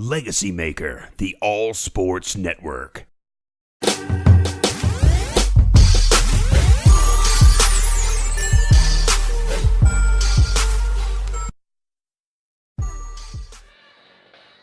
Legacy Maker, the All Sports Network.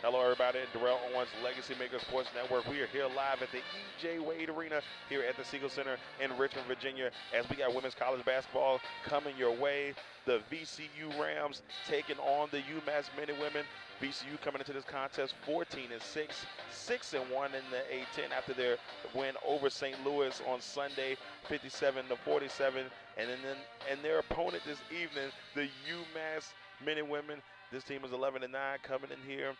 Hello, everybody. Darrell Owens, Legacy Maker Sports Network. We are here live at the E.J. Wade Arena here at the Siegel Center in Richmond, Virginia, as we got women's college basketball coming your way. The VCU Rams taking on the UMass men and women. VCU coming into this contest 14-6, 6-1 in the A-10 after their win over St. Louis on Sunday, 57-47. And their opponent this evening, the UMass men and women. This team is 11-9 coming in here.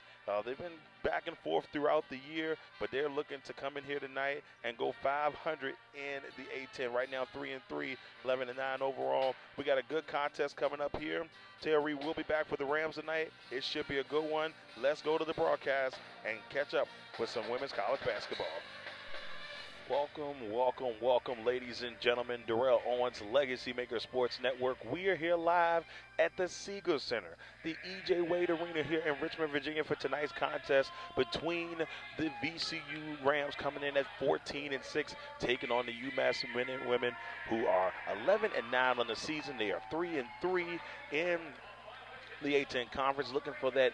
They've been back and forth throughout the year, but they're looking to come in here tonight and go 500 in the A-10. Right now, 3-3, 11-9 overall. We got a good contest coming up here. Taylor Reed will be back for the Rams tonight. It should be a good one. Let's go to the broadcast and catch up with some women's college basketball. Welcome, ladies and gentlemen. Darrell Owens, Legacy Maker Sports Network. We are here live at the Siegel Center, the E.J. Wade Arena here in Richmond, Virginia, for tonight's contest between the VCU Rams coming in at 14-6, taking on the UMass men and women who are 11-9 on the season. They are 3-3 in the A-10 conference, looking for that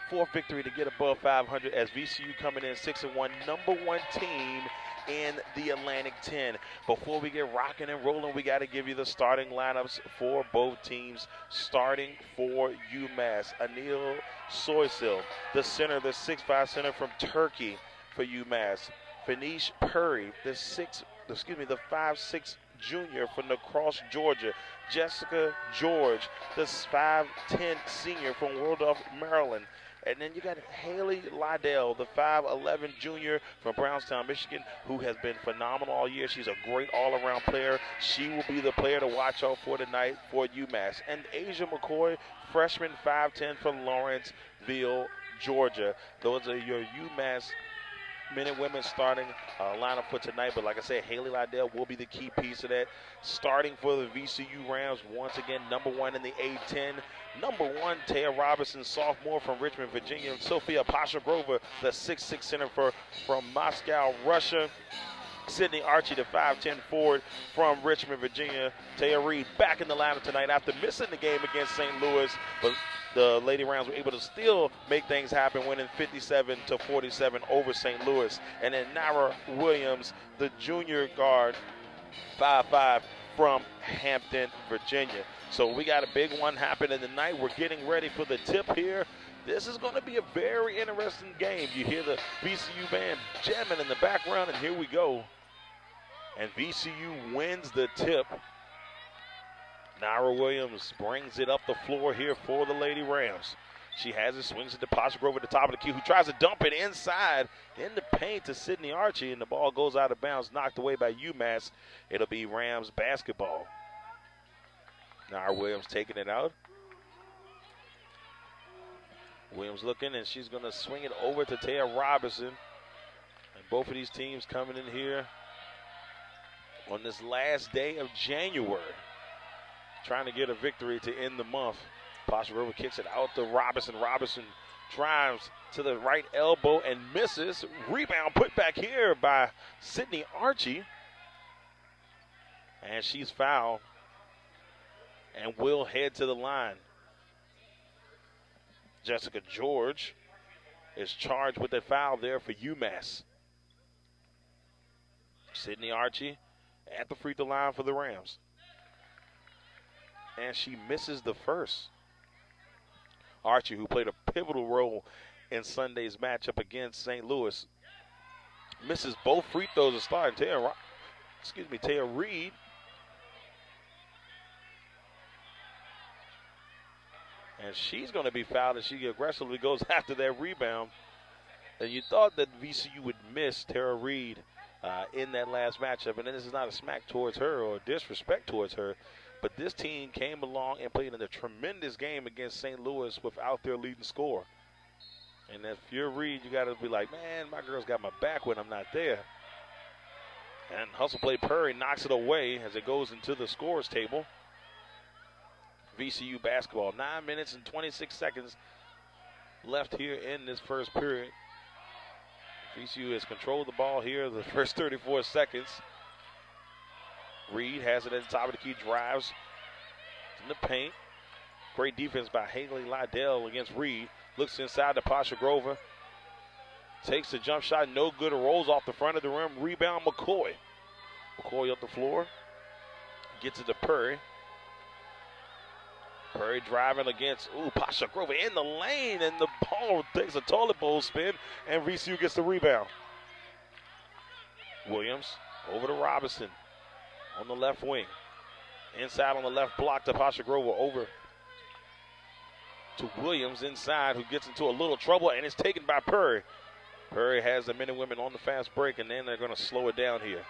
fourth victory to get above 500 as VCU coming in 6-1, number one team in the Atlantic 10. Before we get rocking and rolling, we got to give you the starting lineups for both teams. Starting for UMass, Anil Soysil, the center, the 6'5" center from Turkey for UMass. Fanish Puri, the 5'6" junior from La Crosse, Georgia. Jessica George, the 5'10" senior from Waldorf, Maryland. And then you got Haley Liddell, the 5'11" junior from Brownstown, Michigan, who has been phenomenal all year. She's a great all-around player. She will be the player to watch out for tonight for UMass. And Asia McCoy, freshman, 5'10" from Lawrenceville, Georgia. Those are your UMass men and women starting lineup for tonight. But like I said, Haley Liddell will be the key piece of that. Starting for the VCU Rams, once again, number one in the A-10. Number one, Taya Robinson, sophomore from Richmond, Virginia. Sophia Pasha-Grover, the 6'6" center from Moscow, Russia. Sydney Archie, the 5'10" forward from Richmond, Virginia. Taya Reed back in the lineup tonight after missing the game against St. Louis. But the Lady Rams were able to still make things happen, winning 57-47 over St. Louis. And then Nara Williams, the junior guard, 5'5", from Hampton, Virginia. So we got a big one happening tonight. We're getting ready for the tip here. This is going to be a very interesting game. You hear the VCU band jamming in the background, and here we go. And VCU wins the tip. Nara Williams brings it up the floor here for the Lady Rams. She has it, swings it to Pasha-Grover at the top of the key, who tries to dump it inside in the paint to Sydney Archie, and the ball goes out of bounds, knocked away by UMass. It'll be Rams basketball. Nara Williams taking it out. Williams looking, and she's going to swing it over to Taya Robinson. And both of these teams coming in here on this last day of January, trying to get a victory to end the month. Pasha-Grover kicks it out to Robinson. Robinson drives to the right elbow and misses. Rebound put back here by Sydney Archie. And she's fouled and will head to the line. Jessica George is charged with a foul there for UMass. Sydney Archie at the free throw line for the Rams. And she misses the first. Archie, who played a pivotal role in Sunday's matchup against St. Louis, misses both free throws to start. Taya Reed and she's going to be fouled as she aggressively goes after that rebound. And you thought that VCU would miss Tara Reed in that last matchup. And this is not a smack towards her or disrespect towards her. But this team came along and played in a tremendous game against St. Louis without their leading scorer. And if you're Reed, you got to be like, man, my girl's got my back when I'm not there. And hustle play Puri knocks it away as it goes into the scorer's table. VCU basketball, 9 minutes and 26 seconds left here in this first period. VCU has controlled the ball here the first 34 seconds. Reed has it at the top of the key, drives in the paint. Great defense by Haley Liddell against Reed. Looks inside to Pasha Grover. Takes the jump shot, no good. Rolls off the front of the rim. Rebound McCoy. McCoy up the floor. Gets it to Perry. Perry driving against, Pasha Grover in the lane, and the ball takes a toilet bowl spin, and VCU gets the rebound. Williams over to Robinson on the left wing. Inside on the left block to Pasha Grover, over to Williams inside, who gets into a little trouble, and it's taken by Perry. Perry has the men and women on the fast break, and then they're going to slow it down here.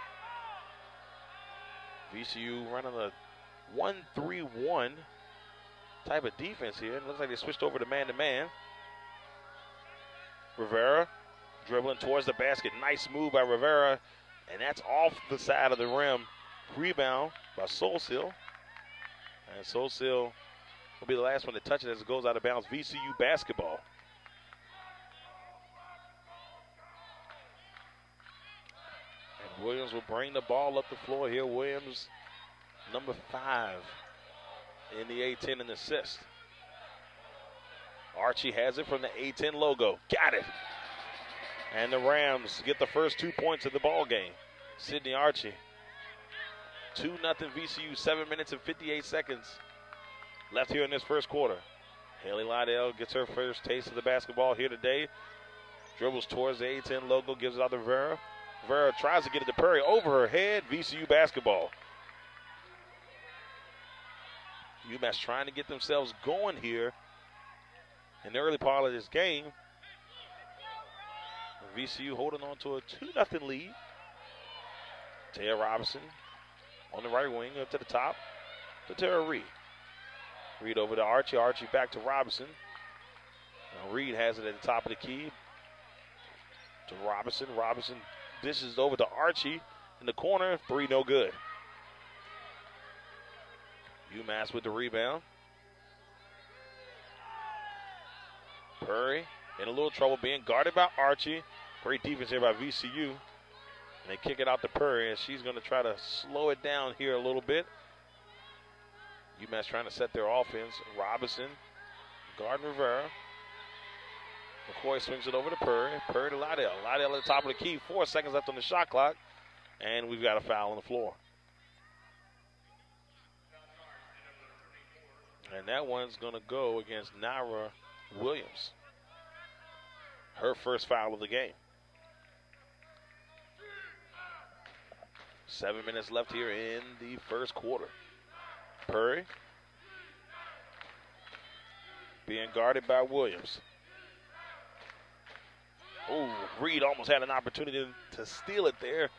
VCU running a 1-3-1 type of defense here. It looks like they switched over to man-to-man. Rivera dribbling towards the basket. Nice move by Rivera, and that's off the side of the rim. Rebound by Solsil. And Solsil will be the last one to touch it as it goes out of bounds. VCU basketball. And Williams will bring the ball up the floor here. Williams, number 5 in the A-10 and assist. Archie has it from the A-10 logo. Got it. And the Rams get the first 2 points of the ball game. Sydney Archie. 2-0 VCU, 7 minutes and 58 seconds left here in this first quarter. Haley Liddell gets her first taste of the basketball here today. Dribbles towards the A-10 logo, gives it out to Rivera. Rivera tries to get it to Perry, over her head. VCU basketball. UMass trying to get themselves going here in the early part of this game. VCU holding on to a 2-0 lead. Taya Robinson on the right wing up to the top to Tara Reed. Reed over to Archie. Archie back to Robinson. Now Reed has it at the top of the key to Robinson. Robinson dishes over to Archie in the corner. 3 no good. UMass with the rebound. Perry in a little trouble being guarded by Archie. Great defense here by VCU. And they kick it out to Perry, and she's going to try to slow it down here a little bit. UMass trying to set their offense. Robinson, guarding Rivera. McCoy swings it over to Perry. Perry to Liddell. Liddell at the top of the key. 4 seconds left on the shot clock, and we've got a foul on the floor. And that one's going to go against Naira Williams. Her first foul of the game. 7 minutes left here in the first quarter. Perry being guarded by Williams. Reed almost had an opportunity to steal it there.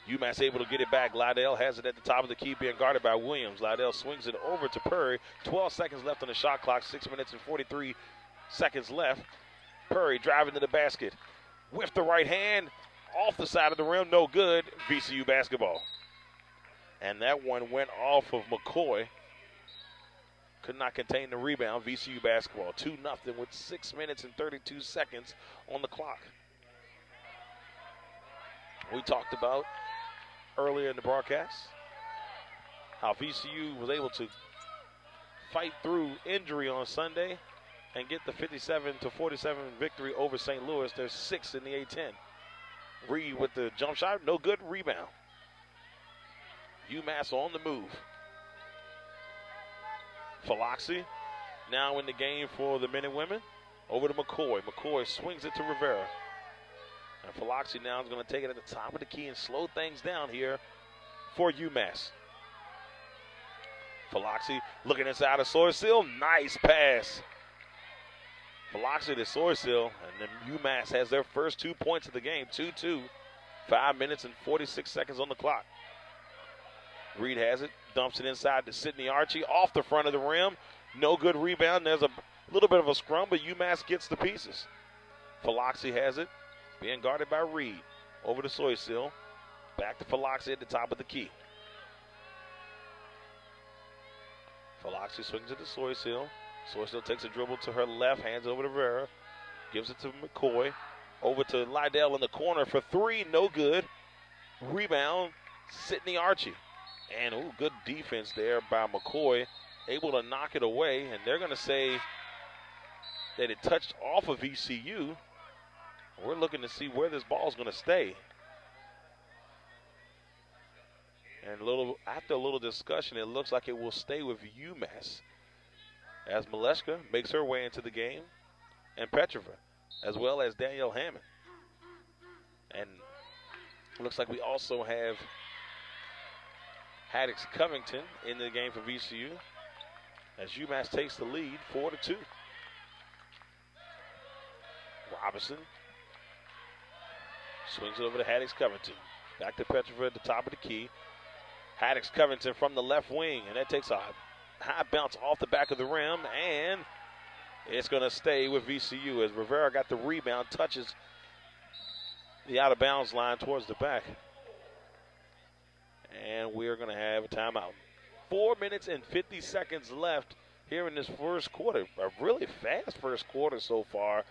UMass able to get it back. Liddell has it at the top of the key, being guarded by Williams. Liddell swings it over to Perry. 12 seconds left on the shot clock. 6 minutes and 43 seconds left. Perry driving to the basket with the right hand. Off the side of the rim, no good. VCU basketball. And that one went off of McCoy. Could not contain the rebound. VCU basketball. 2-0 with 6 minutes and 32 seconds on the clock. We talked about earlier in the broadcast how VCU was able to fight through injury on Sunday and get the 57-47 victory over St. Louis. They're 6th in the A-10. Reed with the jump shot, no good. Rebound. UMass on the move. Faloxy now in the game for the men and women. Over to McCoy. McCoy swings it to Rivera. And Faloxy now is going to take it at the top of the key and slow things down here for UMass. Faloxy looking inside of Soysill. Nice pass. Faloxy to Soysill, and then UMass has their first 2 points of the game. 2-2. 5 minutes and 46 seconds on the clock. Reed has it. Dumps it inside to Sydney Archie. Off the front of the rim. No good rebound. There's a little bit of a scrum, but UMass gets the pieces. Faloxy has it. Being guarded by Reed. Over to Soysill. Back to Faloxy at the top of the key. Faloxy swings it to Soysill. Soysill takes a dribble to her left. Hands over to Rivera. Gives it to McCoy. Over to Lydell in the corner for three. No good. Rebound, Sydney Archie. And, good defense there by McCoy. Able to knock it away. And they're going to say that it touched off of VCU. We're looking to see where this ball is going to stay. And after a little discussion, it looks like it will stay with UMass as Maleska makes her way into the game, and Petrova, as well as Danielle Hammond. And it looks like we also have Haddix Covington in the game for VCU as UMass takes the lead 4-2. Robinson swings it over to Haddix Covington. Back to Petrova at the top of the key. Haddix Covington from the left wing, and that takes a high bounce off the back of the rim, and it's going to stay with VCU as Rivera got the rebound, touches the out-of-bounds line towards the back. And we're going to have a timeout. 4 minutes and 50 seconds left here in this first quarter. A really fast first quarter so far,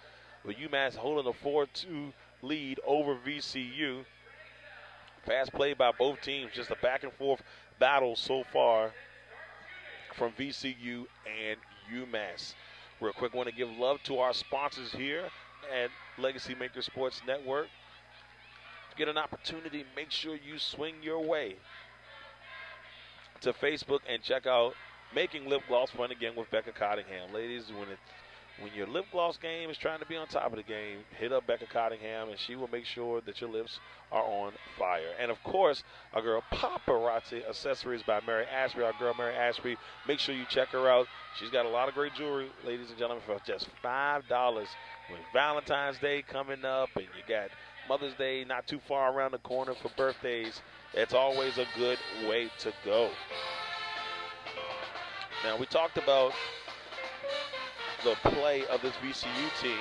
with UMass holding a 4-2 lead over VCU. Fast play by both teams, just a back-and-forth battle so far from VCU and UMass. Real quick, want to give love to our sponsors here at Legacy Maker Sports Network. Get an opportunity, make sure you swing your way to Facebook and check out Making Lip Gloss Fun Again with Becca Cottingham. Ladies, when your lip gloss game is trying to be on top of the game, hit up Becca Cottingham, and she will make sure that your lips are on fire. And, of course, our girl Paparazzi Accessories by Mary Ashby. Our girl Mary Ashby, make sure you check her out. She's got a lot of great jewelry, ladies and gentlemen, for just $5. With Valentine's Day coming up and you got Mother's Day not too far around the corner for birthdays, it's always a good way to go. Now, we talked about the play of this VCU team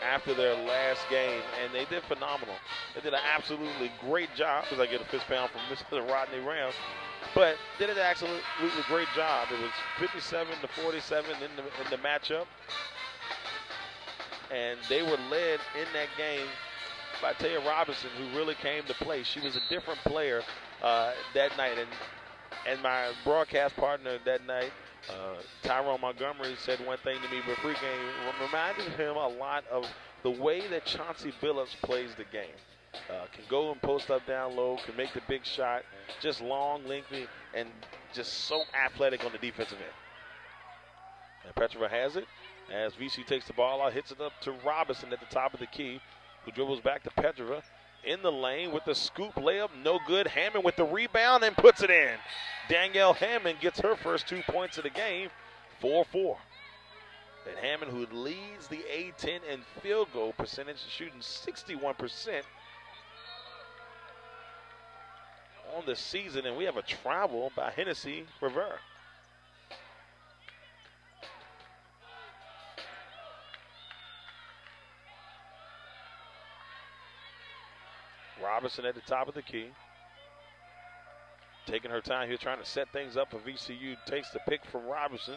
after their last game, and they did phenomenal. They did an absolutely great job, because I get a fist pound from Mr. Rodney Ram, but they did an absolutely great job. It was 57-47 in the matchup, and they were led in that game by Taya Robinson, who really came to play. She was a different player that night, and my broadcast partner that night, Tyrone Montgomery, said one thing to me before game, reminded him a lot of the way that Chauncey Billups plays the game. Can go and post up down low, can make the big shot, just long, lengthy, and just so athletic on the defensive end. And Petrova has it as VC takes the ball out, hits it up to Robinson at the top of the key, who dribbles back to Petrova in the lane with the scoop layup, no good. Hammond with the rebound and puts it in. Danielle Hammond gets her first 2 points of the game, 4-4. And Hammond, who leads the A-10 in field goal percentage, shooting 61% on the season. And we have a travel by Hennessy Rivera. Robinson at the top of the key. Taking her time here, trying to set things up for VCU. Takes the pick from Robinson.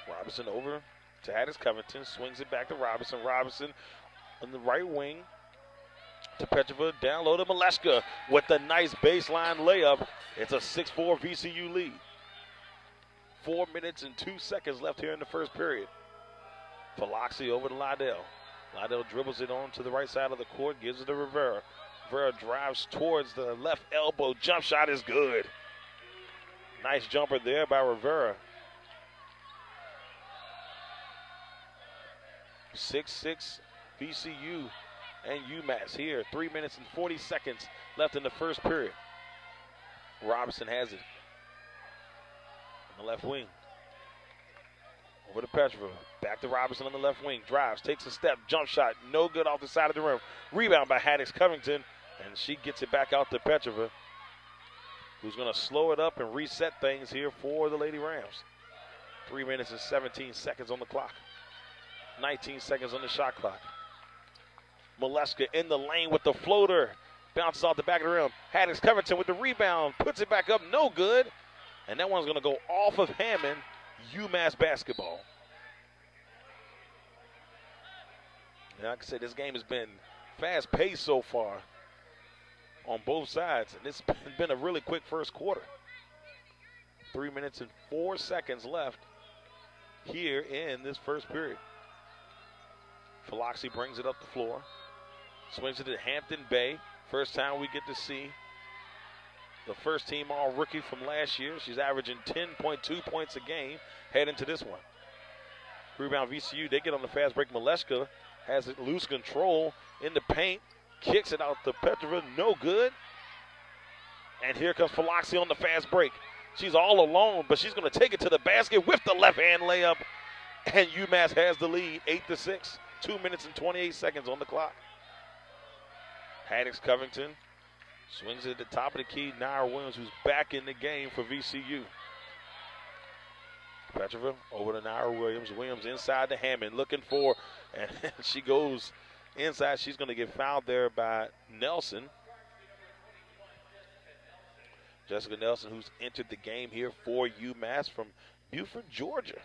Robinson over to Haddix Covington. Swings it back to Robinson. Robinson on the right wing to Petrova. Down low to Maleska with the nice baseline layup. It's a 6-4 VCU lead. 4 minutes and 2 seconds left here in the first period. Faloxi over to Lydell. Lydell dribbles it on to the right side of the court, gives it to Rivera. Rivera drives towards the left elbow. Jump shot is good. Nice jumper there by Rivera. 6-6 VCU and UMass here. 3 minutes and 40 seconds left in the first period. Robinson has it on the left wing. Over to Petrova. Back to Robinson on the left wing. Drives, takes a step, jump shot. No good off the side of the rim. Rebound by Haddix Covington. And she gets it back out to Petrova, who's going to slow it up and reset things here for the Lady Rams. 3 minutes and 17 seconds on the clock. 19 seconds on the shot clock. Maleska in the lane with the floater. Bounces off the back of the rim. Haddix Covington with the rebound. Puts it back up. No good. And that one's going to go off of Hammond. UMass basketball. And like I said, this game has been fast-paced so far on both sides, and it's been a really quick first quarter. 3 minutes and 4 seconds left here in this first period. Philoxy brings it up the floor, swings it to Hampton Bay. First time we get to see the first team all rookie from last year. She's averaging 10.2 points a game heading into this one. Rebound VCU, they get on the fast break. Maleska has it loose control in the paint, kicks it out to Petrova, no good. And here comes Philoxy on the fast break. She's all alone, but she's going to take it to the basket with the left-hand layup. And UMass has the lead, 8-6. 2 minutes and 28 seconds on the clock. Haddix Covington swings it at the top of the key. Naira Williams, who's back in the game for VCU. Petrova over to Naira Williams. Williams inside to Hammond, looking for, and she goes inside. She's going to get fouled there by Nelson. Jessica Nelson, who's entered the game here for UMass from Buford, Georgia.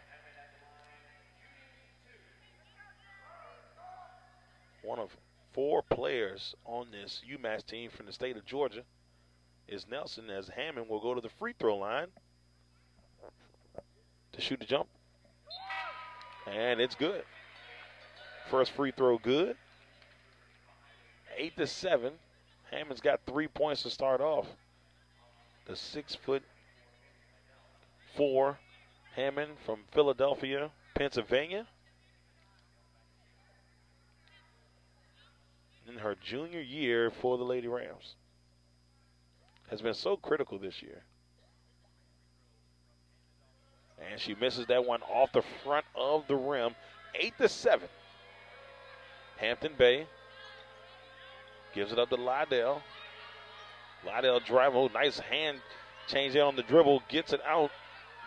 One of 4 players on this UMass team from the state of Georgia is Nelson, as Hammond will go to the free throw line to shoot the jump. And it's good. First free throw good. 8-7. Hammond's got 3 points to start off. The 6'4" Hammond from Philadelphia, Pennsylvania. In her junior year for the Lady Rams. Has been so critical this year. And she misses that one off the front of the rim. 8-7. Hampton Bay gives it up to Lydell. Lydell driving. Oh, nice hand change there on the dribble. Gets it out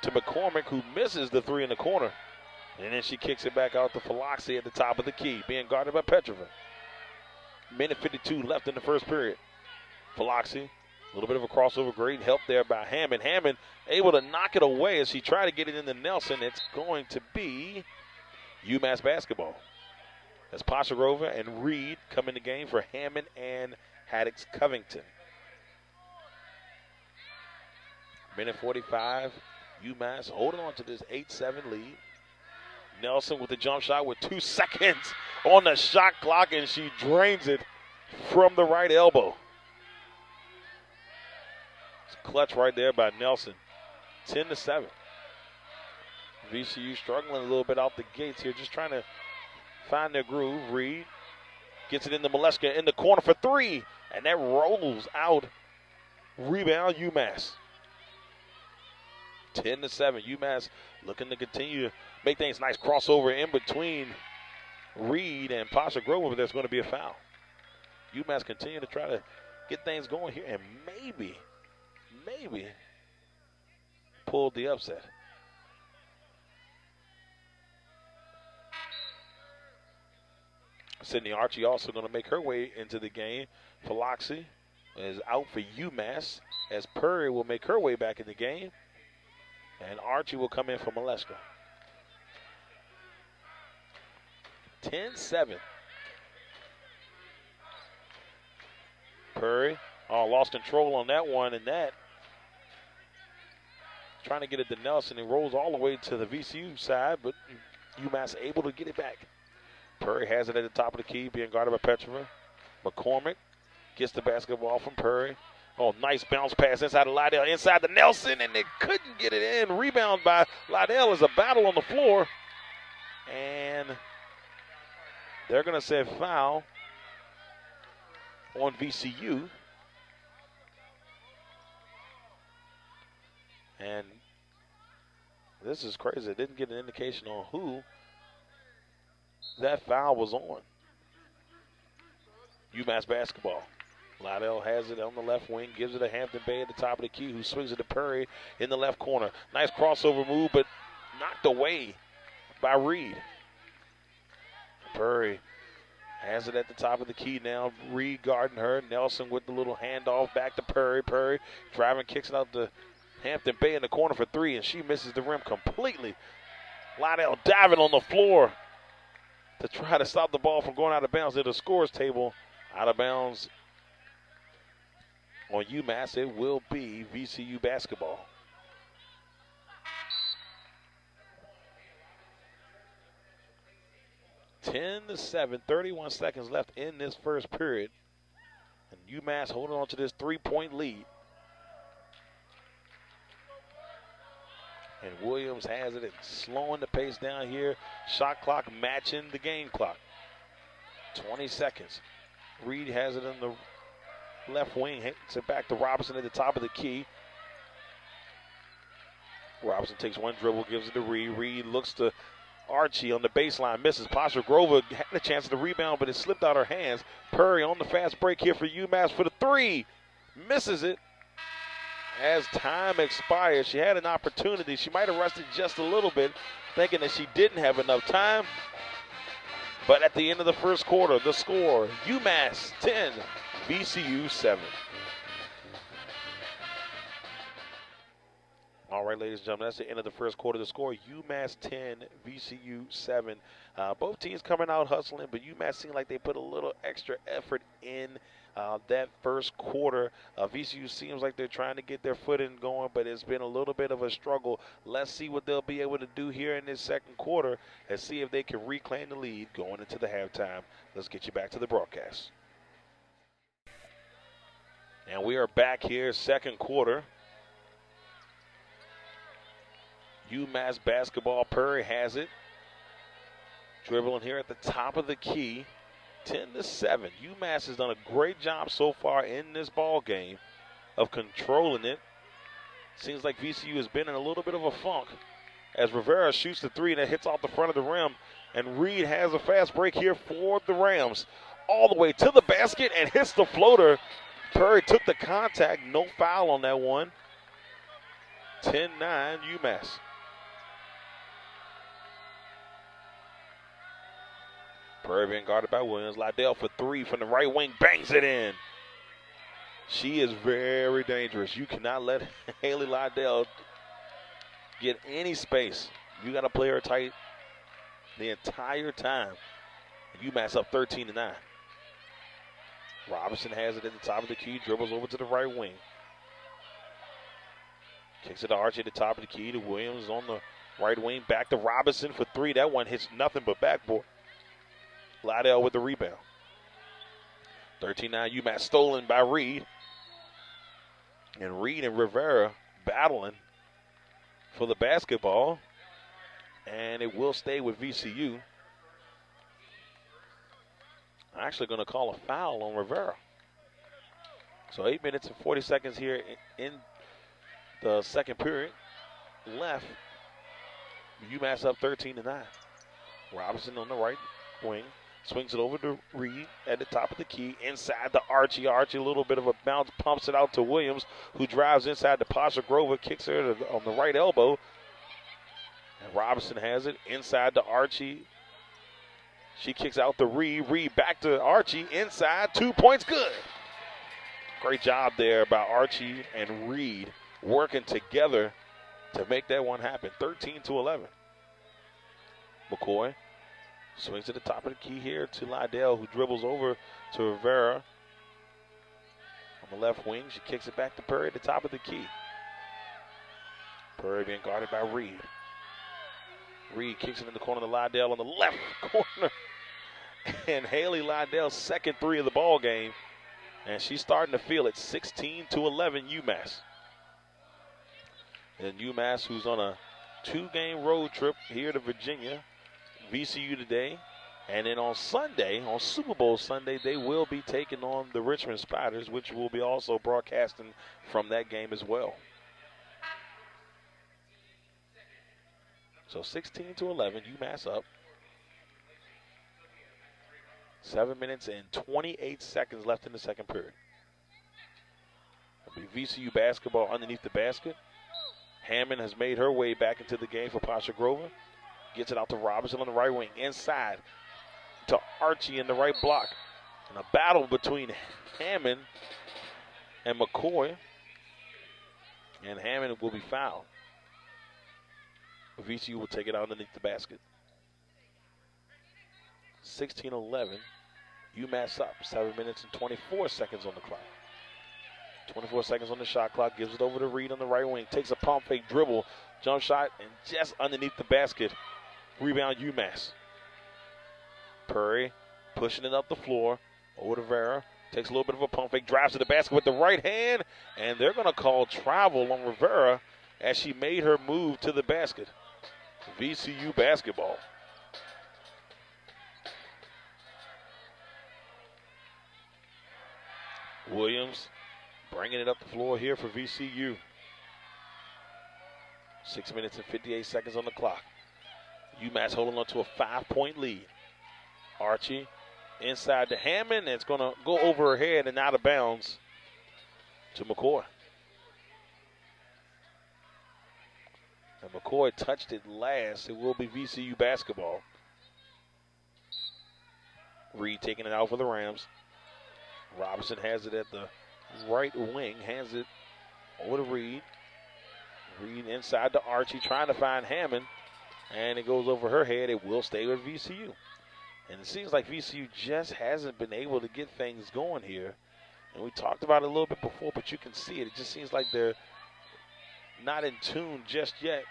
to McCormick, who misses the 3 in the corner. And then she kicks it back out to Philoxy at the top of the key, being guarded by Petrova. Minute 52 left in the first period. Philoxy, a little bit of a crossover. Great help there by Hammond. Hammond able to knock it away as she tried to get it into Nelson. It's going to be UMass basketball. As Pasharova and Reed come in the game for Hammond and Haddix Covington. Minute 45. UMass holding on to this 8-7 lead. Nelson with the jump shot with 2 seconds on the shot clock, and she drains it from the right elbow. It's a clutch right there by Nelson. 10-7. VCU struggling a little bit out the gates here, just trying to find their groove. Reed gets it into Maleska in the corner for 3, and that rolls out. Rebound UMass. 10-7. UMass looking to continue to make things nice. Crossover in between Reed and Pasha Grover, but there's going to be a foul. UMass continue to try to get things going here and maybe pulled the upset. Sydney Archie also going to make her way into the game. Philoxy is out for UMass as Purry will make her way back in the game. And Archie will come in for Maleska. 10-7. Purry, lost control on that one, and that trying to get it to Nelson. He rolls all the way to the VCU side, but UMass able to get it back. Purry has it at the top of the key, being guarded by Petrova. McCormick gets the basketball from Purry. Oh, nice bounce pass inside of Lydell, inside to Nelson, and they couldn't get it in. Rebound by Lydell is a battle on the floor. And they're going to say foul on VCU. And this is crazy. They didn't get an indication on who that foul was on. UMass basketball. Lydell has it on the left wing, gives it to Hampton Bay at the top of the key, who swings it to Purry in the left corner. Nice crossover move, but knocked away by Reed. Purry has it at the top of the key now. Reed guarding her. Nelson with the little handoff back to Purry. Purry driving, kicks it out to Hampton Bay in the corner for 3, and she misses the rim completely. Lydell diving on the floor to try to stop the ball from going out of bounds. At the scores table, out of bounds on UMass, it will be VCU basketball. (10-7), 31 seconds left in this first period. And UMass holding on to this 3-point lead. And Williams has it and slowing the pace down here. Shot clock matching the game clock. 20 seconds. Reed has it in the left wing. Hits it back to Robinson at the top of the key. Robinson takes one dribble, gives it to Reed. Reed looks to Archie on the baseline, misses. Pasha Grover had a chance to rebound, but it slipped out her hands. Purry on the fast break here for UMass for the three. Misses it. As time expires, she had an opportunity. She might have rushed it just a little bit, thinking that she didn't have enough time. But at the end of the first quarter, the score, UMass 10, VCU 7. All right, ladies and gentlemen, that's the end of the first quarter. The score, UMass 10, VCU 7. Both teams coming out hustling, but UMass seemed like they put a little extra effort in that first quarter. VCU seems like they're trying to get their footing going, but it's been a little bit of a struggle. Let's see what they'll be able to do here in this second quarter and see if they can reclaim the lead going into the halftime. Let's get you back to the broadcast. And we are back here, second quarter. UMass basketball. Purry has it. Dribbling here at the top of the key. 10-7. UMass has done a great job so far in this ball game of controlling it. Seems like VCU has been in a little bit of a funk as Rivera shoots the three and it hits off the front of the rim. And Reed has a fast break here for the Rams. All the way to the basket and hits the floater. Purry took the contact. No foul on that one. 10-9 UMass. Purry being guarded by Williams. Liddell for three from the right wing. Bangs it in. She is very dangerous. You cannot let Haley Liddell get any space. You got to play her tight the entire time. UMass up 13-9. Robinson has it at the top of the key. Dribbles over to the right wing. Kicks it to Archie at the top of the key. To Williams on the right wing. Back to Robinson for three. That one hits nothing but backboard. Liddell with the rebound. 13-9 UMass, stolen by Reed. And Reed and Rivera battling for the basketball. And it will stay with VCU. I'm actually going to call a foul on Rivera. So 8 minutes and 40 seconds here in the second period left. UMass up 13-9. Robinson on the right wing. Swings it over to Reed at the top of the key. Inside to Archie. Archie, a little bit of a bounce, pumps it out to Williams, who drives inside to Pasha Grover, kicks her on the right elbow. And Robinson has it inside to Archie. She kicks out to Reed. Reed back to Archie. Inside, 2 points, good. Great job there by Archie and Reed working together to make that one happen. 13-11. McCoy swings to the top of the key here to Liddell, who dribbles over to Rivera. On the left wing, she kicks it back to Purry at the top of the key. Purry being guarded by Reed. Reed kicks it in the corner to Liddell on the left corner. And Haley Liddell's second three of the ball game. And she's starting to feel it. 16-11 UMass. And UMass, who's on a 2-game road trip here to Virginia. VCU today, and then on Sunday, on Super Bowl Sunday, they will be taking on the Richmond Spiders, which will be also broadcasting from that game as well. So 16-11, UMass up. 7 minutes and 28 seconds left in the second period. It'll be VCU basketball underneath the basket. Hammond has made her way back into the game for Pasha Grover. Gets it out to Robinson on the right wing. Inside to Archie in the right block. And a battle between Hammond and McCoy. And Hammond will be fouled. VCU will take it out underneath the basket. 16-11. UMass up. 7 minutes and 24 seconds on the clock. 24 seconds on the shot clock. Gives it over to Reed on the right wing. Takes a pump fake dribble. Jump shot and just underneath the basket. Rebound UMass. Purry pushing it up the floor. Over to Vera. Takes a little bit of a pump fake. Drives to the basket with the right hand. And they're going to call travel on Rivera as she made her move to the basket. VCU basketball. Williams bringing it up the floor here for VCU. 6 minutes and 58 seconds on the clock. UMass holding on to a 5-point lead. Archie inside to Hammond. And it's going to go over her head and out of bounds to McCoy. And McCoy touched it last. It will be VCU basketball. Reed taking it out for the Rams. Robinson has it at the right wing. Hands it over to Reed. Reed inside to Archie, trying to find Hammond. And it goes over her head. It will stay with VCU. And it seems like VCU just hasn't been able to get things going here. And we talked about it a little bit before, but you can see it. It just seems like they're not in tune just yet.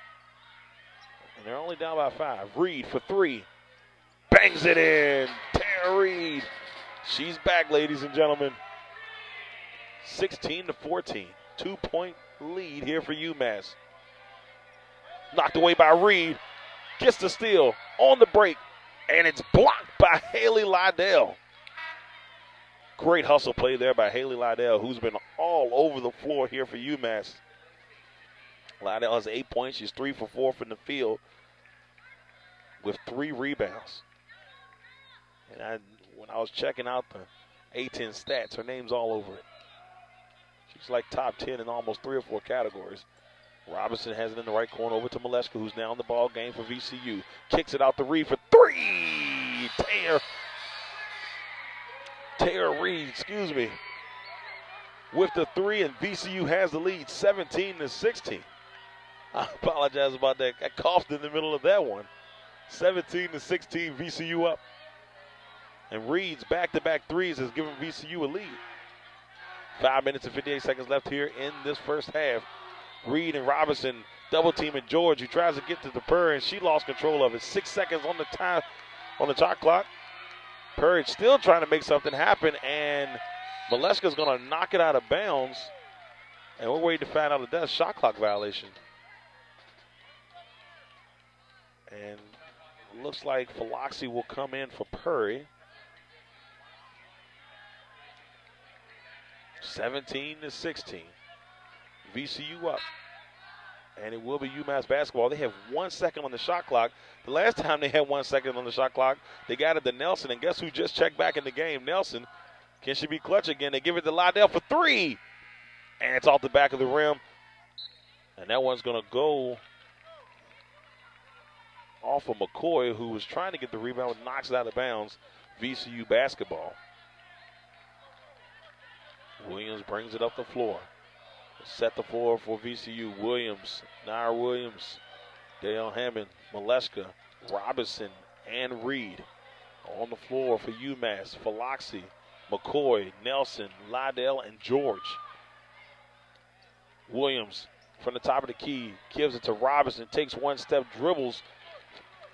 And they're only down by 5. Reed for 3. Bangs it in. Tara Reed. She's back, ladies and gentlemen. 16-14. 2-point lead here for UMass. Knocked away by Reed. Gets the steal on the break. And it's blocked by Haley Liddell. Great hustle play there by Haley Liddell, who's been all over the floor here for UMass. Liddell has 8 points. She's 3 for 4 from the field with 3 rebounds. And when I was checking out the A10 stats, her name's all over it. She's like top 10 in almost 3 or 4 categories. Robinson has it in the right corner over to Maleska, who's now in the ball game for VCU. Kicks it out to Reed for 3. Tara Reed, with the 3, and VCU has the lead, 17-16. I apologize about that. I coughed in the middle of that one. 17-16, VCU up. And Reed's back-to-back threes has given VCU a lead. 5 minutes and 58 seconds left here in this first half. Reed and Robinson double-teaming George, who tries to get to the Purr, and she lost control of it. 6 seconds on the shot clock. Purr still trying to make something happen, and Maleska's going to knock it out of bounds. And we're waiting to find out if that's a shot clock violation. And it looks like Philoxy will come in for Purry. 17-16. VCU up. And it will be UMass basketball. They have 1 second on the shot clock. The last time they had 1 second on the shot clock, they got it to Nelson. And guess who just checked back in the game? Nelson. Can she be clutch again? They give it to Liddell for 3. And it's off the back of the rim. And that one's going to go off of McCoy, who was trying to get the rebound, knocks it out of bounds. VCU basketball. Williams brings it up the floor. Set the floor for VCU. Williams, Nair Williams, Dale Hammond, Maleska, Robinson, and Reed on the floor for UMass. Philoxy, McCoy, Nelson, Liddell, and George. Williams from the top of the key gives it to Robinson, takes 1 step, dribbles,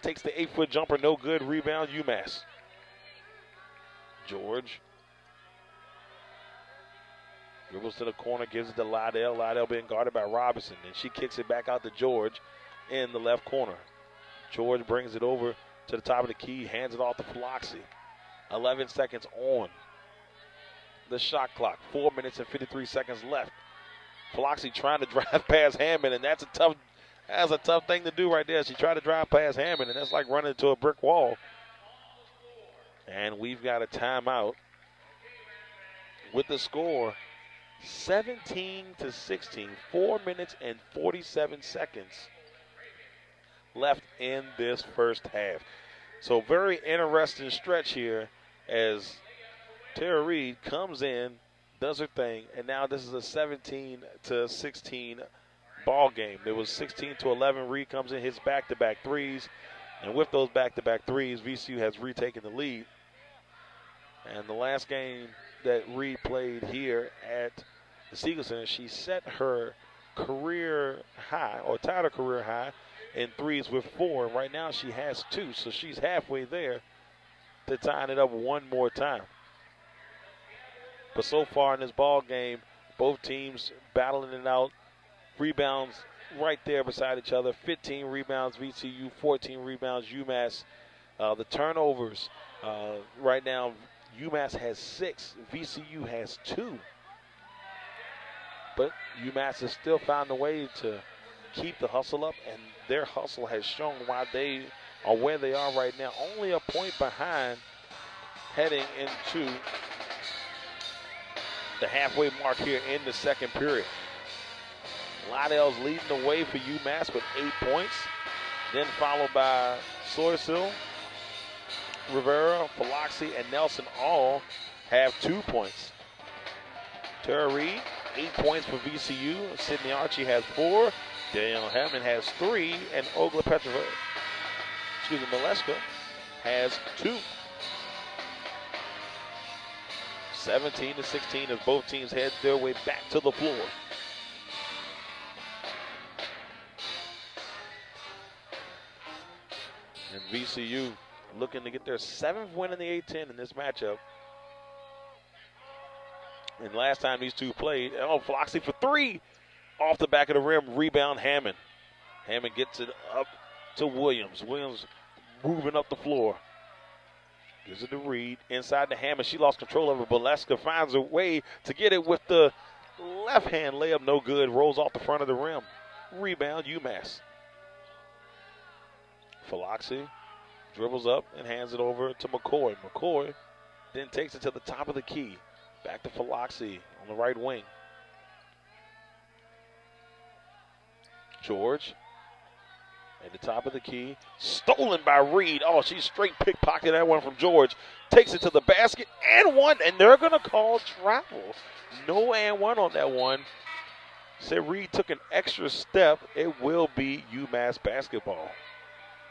takes the 8-foot jumper, no good. Rebound UMass. George dribbles to the corner, gives it to Liddell. Liddell being guarded by Robinson, and she kicks it back out to George in the left corner. George brings it over to the top of the key, hands it off to Philoxy. 11 seconds on the shot clock. 4 minutes and 53 seconds left. Philoxy trying to drive past Hammond, and that's a tough thing to do right there. She tried to drive past Hammond, and that's like running into a brick wall. And we've got a timeout with the score 17-16. 4 minutes and 47 seconds left in this first half. So very interesting stretch here as Tara Reed comes in, does her thing, and now this is a 17-16 ball game. It was 16-11. Reed comes in, hits back-to-back threes, And with those back-to-back threes, VCU has retaken the lead. And the last game that Reed played here at the Siegel Center, she set her career high, or tied her career high, in threes with 4. Right now she has 2, so she's halfway there to tying it up one more time. But so far in this ball game, both teams battling it out. Rebounds right there beside each other. 15 rebounds VCU, 14 rebounds UMass. The turnovers right now, UMass has 6, VCU has 2. But UMass has still found a way to keep the hustle up, and their hustle has shown why they are where they are right now. Only a point behind heading into the halfway mark here in the second period. Liddell's leading the way for UMass with 8 points, then followed by Soysil, Rivera, Faloxy, and Nelson all have 2 points. Tara Reed, 8 points for VCU. Sydney Archie has 4. Danielle Hammond has 3. And Ogla Petrova, Maleska, has 2. 17-16 as both teams head their way back to the floor. And VCU looking to get their 7th win in the A-10 in this matchup. And last time these two played, Floxy for 3 off the back of the rim, rebound Hammond. Hammond gets it up to Williams. Williams moving up the floor. Gives it to Reed, inside to Hammond. She lost control of it. Baleska finds a way to get it with the left hand layup, no good. Rolls off the front of the rim. Rebound UMass. Faloxy dribbles up and hands it over to McCoy. McCoy then takes it to the top of the key. Back to Faloxy on the right wing. George at the top of the key. Stolen by Reed. Oh, she straight pickpocketed that one from George. Takes it to the basket and one, and they're going to call travel. No and one on that one. Said Reed took an extra step. It will be UMass basketball.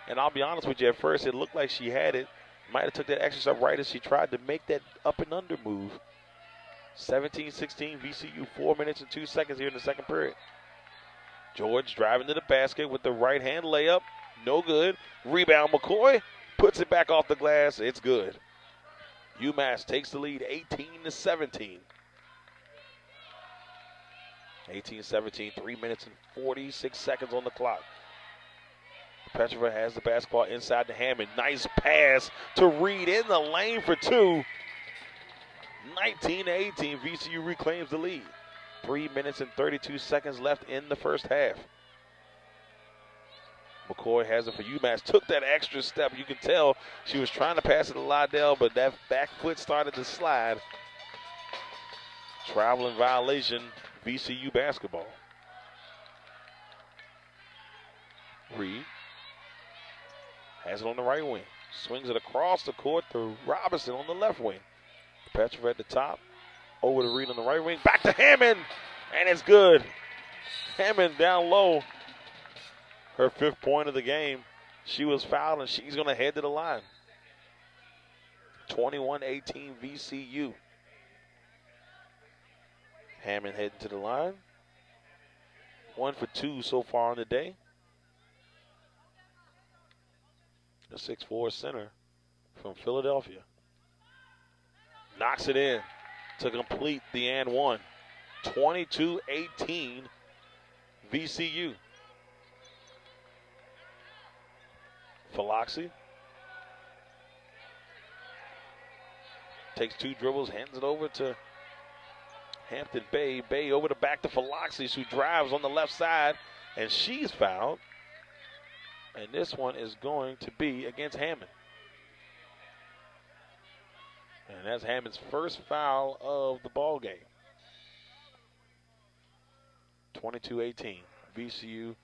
And I'll be honest with you, at first it looked like she had it. Might have took that extra step right as she tried to make that up and under move. 17-16, VCU, 4 minutes and 2 seconds here in the second period. George driving to the basket with the right hand layup. No good. Rebound McCoy. Puts it back off the glass. It's good. UMass takes the lead 18-17. 18-17, 3 minutes and 46 seconds on the clock. Petrova has the basketball inside to Hammond. Nice pass to Reed in the lane for 2. 19-18, VCU reclaims the lead. 3 minutes and 32 seconds left in the first half. McCoy has it for UMass. Took that extra step. You can tell she was trying to pass it to Liddell, but that back foot started to slide. Traveling violation, VCU basketball. Reed has it on the right wing. Swings it across the court to Robinson on the left wing. Petrova at the top. Over to Reed on the right wing. Back to Hammond. And it's good. Hammond down low. Her 5th point of the game. She was fouled and she's going to head to the line. 21-18 VCU. Hammond heading to the line. 1 for 2 so far on the day. The 6'4" center from Philadelphia. Knocks it in to complete the and one. 22-18 VCU. Faloxy takes 2 dribbles, hands it over to Hampton Bay. Bay over the back to Faloxy, who drives on the left side, and she's fouled. And this one is going to be against Hammond. And that's Hammond's first foul of the ball game. 22-18. VCU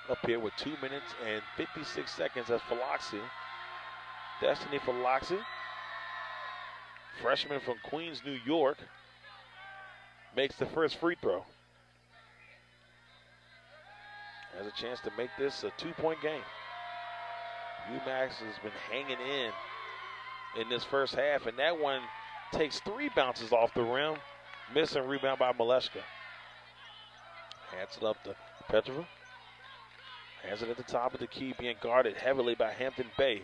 up here with 2 minutes and 56 seconds as Faloxy. Destiny Faloxy, freshman from Queens, New York, makes the first free throw. Has a chance to make this a 2-point game. UMass has been hanging in this first half, and that one takes 3 bounces off the rim. Missing rebound by Maleshka. Hands it up to Petrova. Hands it at the top of the key, being guarded heavily by Hampton Bay.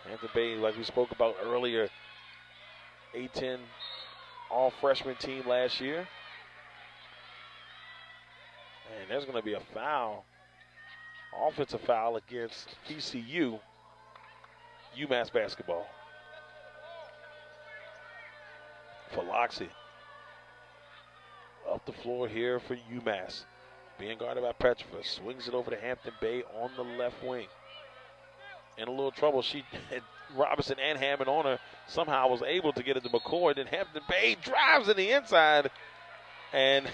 Hampton Bay, like we spoke about earlier, A-10 all-freshman team last year. And there's going to be a foul, offensive foul against VCU, UMass basketball. Philoxy up the floor here for UMass. Being guarded by Petrova. Swings it over to Hampton Bay on the left wing. In a little trouble. She had Robinson and Hammond on her. Somehow was able to get it to McCoy. Then Hampton Bay drives in the inside. And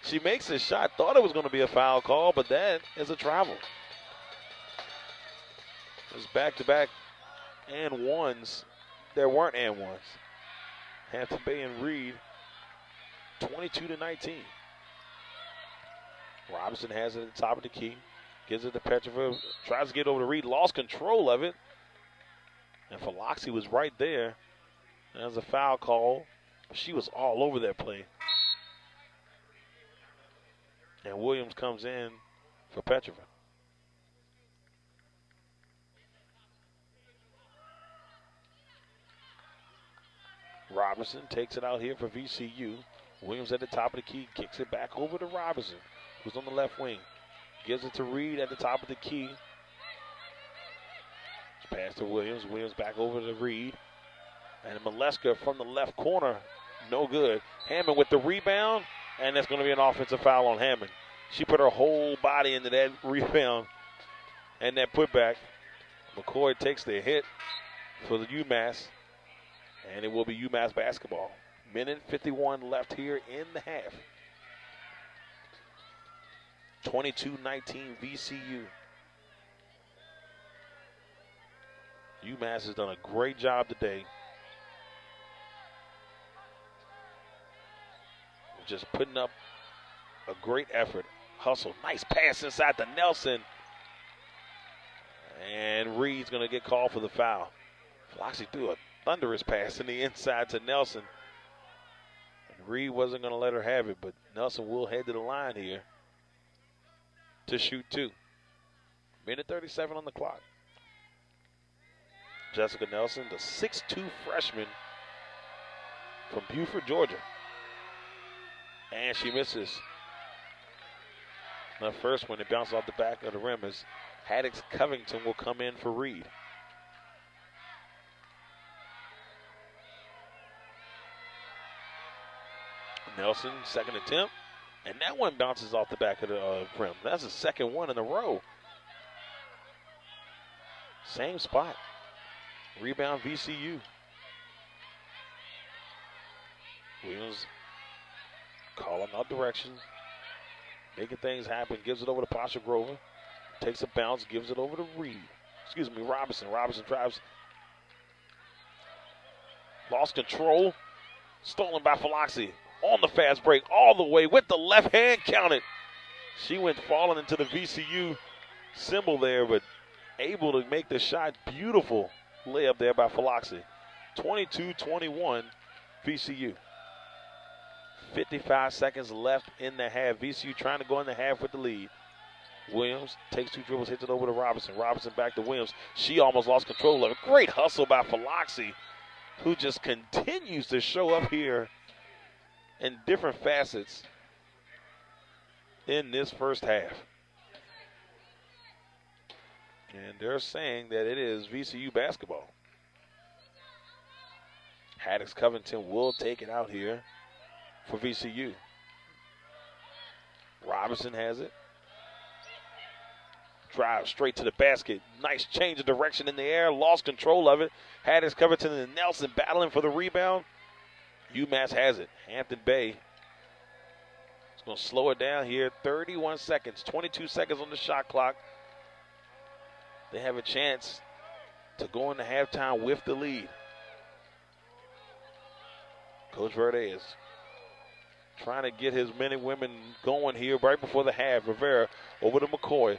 she makes a shot. Thought it was going to be a foul call, but that is a travel. It's back-to-back and ones. There weren't and ones. Hampton Bay and Reed, 22-19. Robinson has it at the top of the key. Gives it to Petrova. Tries to get over to Reed. Lost control of it. And Philoxy was right there. There's a foul call. She was all over that play. And Williams comes in for Petrova. Robinson takes it out here for VCU. Williams at the top of the key. Kicks it back over to Robinson, who's on the left wing. Gives it to Reed at the top of the key. Pass to Williams. Williams back over to Reed. And Maleshka from the left corner. No good. Hammond with the rebound. And that's going to be an offensive foul on Hammond. She put her whole body into that rebound and that putback. McCoy takes the hit for the UMass. And it will be UMass basketball. Minute 51 left here in the half. 22-19 VCU. UMass has done a great job today. Just putting up a great effort. Hustle. Nice pass inside to Nelson. And Reed's going to get called for the foul. Floxy threw a thunderous pass in the inside to Nelson. And Reed wasn't going to let her have it, but Nelson will head to the line here to shoot 2. Minute 37 on the clock. Jessica Nelson, the 6'2 freshman from Buford, Georgia. And she misses. The first one, it bounced off the back of the rim as Haddix Covington will come in for Reed. Nelson, second attempt. And that one bounces off the back of the rim. That's the second one in a row. Same spot. Rebound VCU. Williams calling out directions. Making things happen. Gives it over to Pasha Grover. Takes a bounce. Gives it over to Reed. Excuse me, Robinson. Robinson drives. Lost control. Stolen by Philoxy. On the fast break. All the way with the left hand. Counted. She went falling into the VCU symbol there, but able to make the shot. Beautiful layup there by Philoxy. 22-21 VCU. 55 seconds left in the half. VCU trying to go in the half with the lead. Williams takes 2 dribbles, hits it over to Robinson. Robinson back to Williams. She almost lost control of it. Great hustle by Philoxy, who just continues to show up here in different facets in this first half. And they're saying that it is VCU basketball. Haddix Covington will take it out here for VCU. Robinson has it. Drive straight to the basket. Nice change of direction in the air. Lost control of it. Haddix Covington and Nelson battling for the rebound. UMass has it. Hampton Bay is going to slow it down here. 31 seconds. 22 seconds on the shot clock. They have a chance to go into halftime with the lead. Coach Verde is trying to get his men and women going here right before the half. Rivera over to McCoy.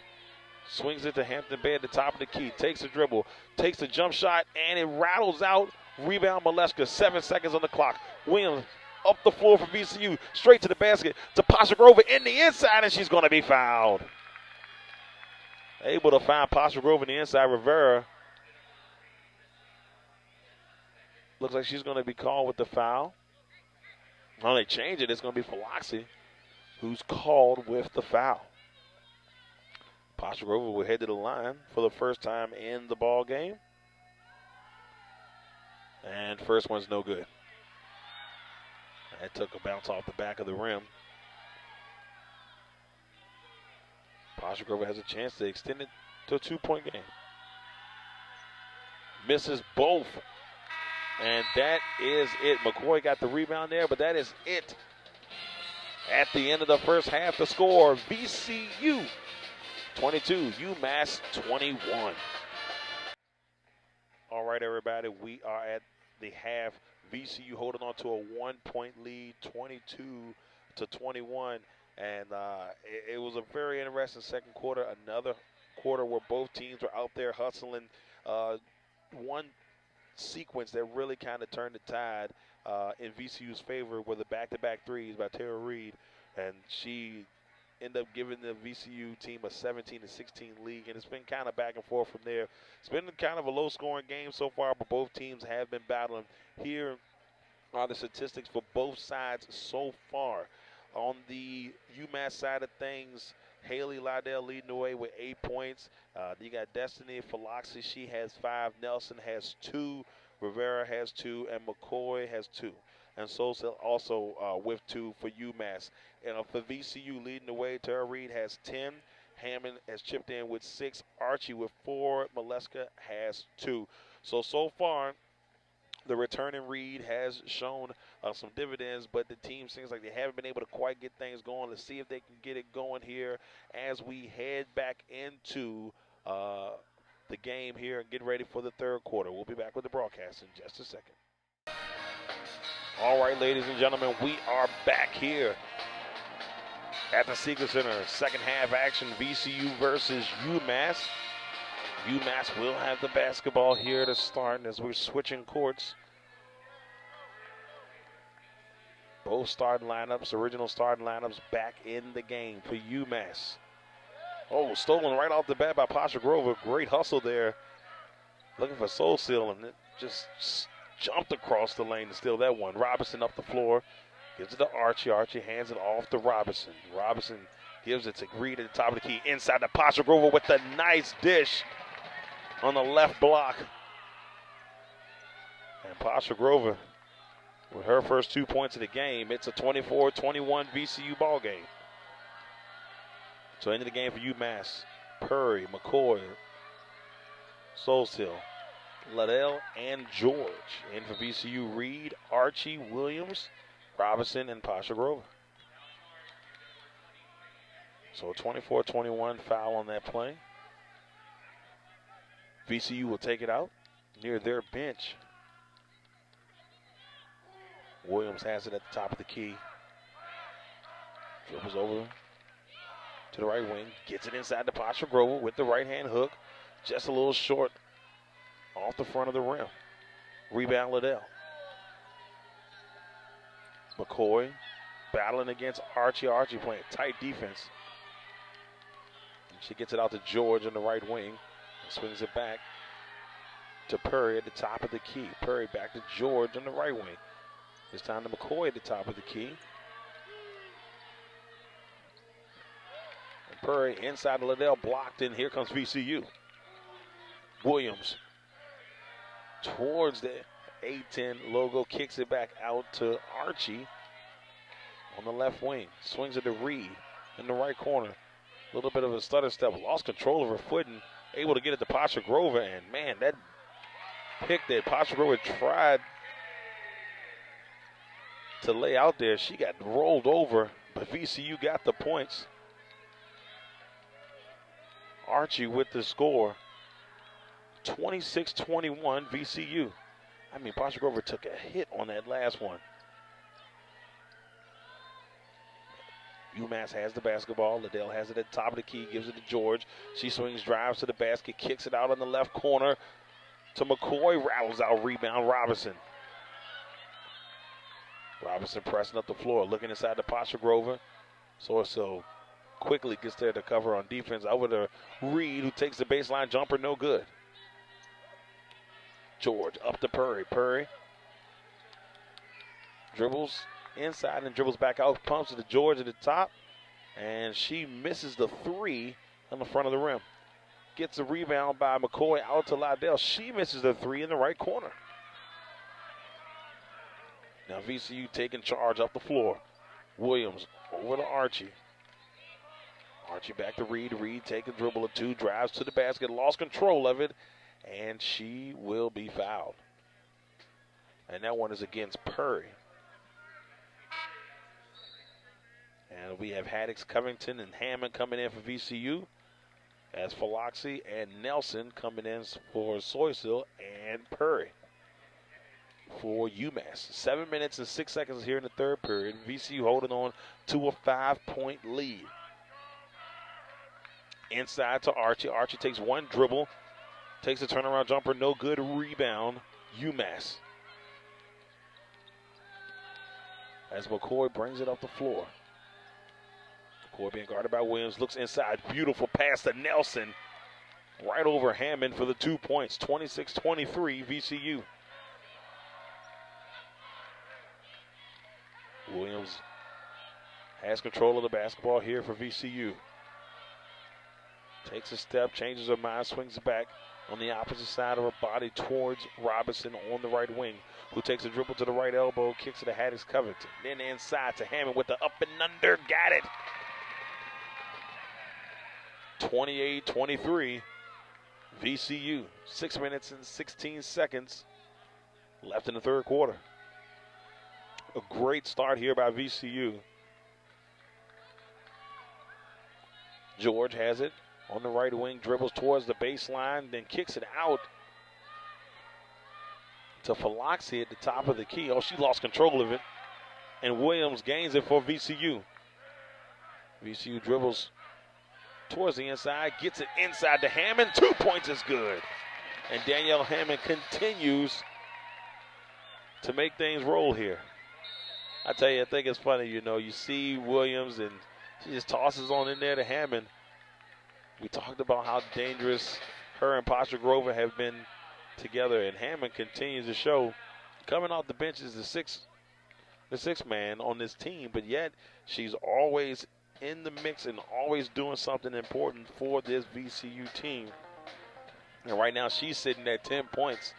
Swings it to Hampton Bay at the top of the key. Takes a dribble. Takes a jump shot, and it rattles out. Rebound Maleska. 7 seconds on the clock. Williams up the floor for VCU. Straight to the basket. To Pasha Grover in the inside, and she's going to be fouled. Able to find Pasha Grover in the inside. Rivera. Looks like she's going to be called with the foul. When they change it, it's going to be Faloxi who's called with the foul. Pasha Grover will head to the line for the first time in the ball game. And first one's no good. That took a bounce off the back of the rim. Pasha Grover has a chance to extend it to a 2-point game. Misses both. And that is it. McCoy got the rebound there, but that is it. At the end of the first half, the score, VCU 22, UMass 21. All right, everybody, we are at the half. VCU holding on to a 1-point lead, 22-21. And it was a very interesting second quarter. Another quarter where both teams were out there hustling. One sequence that really kind of turned the tide in VCU's favor were the back-to-back threes by Tara Reed. And she ended up giving the VCU team a 17-16 lead, and it's been kind of back and forth from there. It's been kind of a low-scoring game so far, but both teams have been battling. Here are the statistics for both sides so far. On the UMass side of things, Haley Lydell leading the way with 8 points. You got Destiny Faloxi, she has 5. Nelson has 2. Rivera has 2, and McCoy has 2. And Sosa also with 2 for UMass. And for VCU leading the way, Tara Reed has 10. Hammond has chipped in with 6. Archie with 4. Maleska has 2. So far, the returning Reed has shown some dividends, but the team seems like they haven't been able to quite get things going. Let's see if they can get it going here as we head back into the game here and get ready for the third quarter. We'll be back with the broadcast in just a second. All right, ladies and gentlemen, we are back here at the Seeker Center. Second half action, VCU versus UMass. UMass will have the basketball here to start as we're switching courts. Both starting lineups, original starting lineups, back in the game for UMass. Oh, stolen right off the bat by Pasha Grover. Great hustle there. Looking for Soul Seal, and it just jumped across the lane to steal that one. Robinson up the floor. Gives it to Archie. Archie hands it off to Robinson. Robinson gives it to Reed at the top of the key. Inside to Pasha Grover with a nice dish on the left block. And Pasha Grover with her first 2 points of the game. It's a 24-21 VCU ball game. So into the game for UMass. Purry, McCoy, Solsil, Liddell, and George. In for VCU, Reed, Archie, Williams, Robinson, and Pasha Grover. So a 24-21 foul on that play. VCU will take it out near their bench. Williams has it at the top of the key. Dribbles over to the right wing. Gets it inside to Pasha Grover with the right-hand hook. Just a little short off the front of the rim. Rebound Liddell. McCoy battling against Archie. Archie playing tight defense. And she gets it out to George on the right wing. Swings it back to Purry at the top of the key. Purry back to George on the right wing. This time to McCoy at the top of the key. And Purry inside of Liddell, blocked in. Here comes VCU. Williams towards the A-10 logo, kicks it back out to Archie on the left wing. Swings it to Reed in the right corner. A little bit of a stutter step. Lost control of her foot and able to get it to Pasha Grover. And, man, that pick that Pasha Grover tried to lay out there, she got rolled over, but VCU got the points. Archie with the score. 26-21 VCU. I mean, Pasha Grover took a hit on that last one. UMass has the basketball. Liddell has it at the top of the key, gives it to George. She swings, drives to the basket, kicks it out on the left corner to McCoy. Rattles out, rebound, Robinson. Robinson pressing up the floor, looking inside the posture, Grover. So quickly gets there to cover on defense. Over to Reed, who takes the baseline jumper, no good. George up to Purry. Purry dribbles inside and dribbles back out, pumps it to George at the top, and she misses the three on the front of the rim. Gets a rebound by McCoy out to Liddell. She misses the three in the right corner. Now VCU taking charge up the floor. Williams over to Archie. Archie back to Reed. Reed taking dribble of two, drives to the basket, lost control of it, and she will be fouled. And that one is against Purry. And we have Haddix, Covington, and Hammond coming in for VCU, as Faloxy and Nelson coming in for Soysill and Purry for UMass. 7 minutes and 6 seconds here in the third period. VCU holding on to a 5-point lead. Inside to Archie. Archie takes one dribble, takes a turnaround jumper, no good. Rebound, UMass. As McCoy brings it up the floor. McCoy being guarded by Williams, looks inside. Beautiful pass to Nelson. Right over Hammond for the 2 points. 26-23 VCU. Williams has control of the basketball here for VCU. Takes a step, changes her mind, swings it back on the opposite side of her body towards Robinson on the right wing, who takes a dribble to the right elbow, kicks it to Haddix Covington. Then inside to Hammond with the up and under, got it. 28-23 VCU. 6 minutes and 16 seconds left in the third quarter. A great start here by VCU. George has it on the right wing, dribbles towards the baseline, then kicks it out to Faloxy at the top of the key. Oh, she lost control of it, and Williams gains it for VCU. VCU dribbles towards the inside, gets it inside to Hammond. 2 points is good. And Danielle Hammond continues to make things roll here. I tell you, I think it's funny, you see Williams and she just tosses on in there to Hammond. We talked about how dangerous her and Pasha Grover have been together, and Hammond continues to show. Coming off the bench is the sixth man on this team, but yet she's always in the mix and always doing something important for this VCU team. And right now she's sitting at 10 points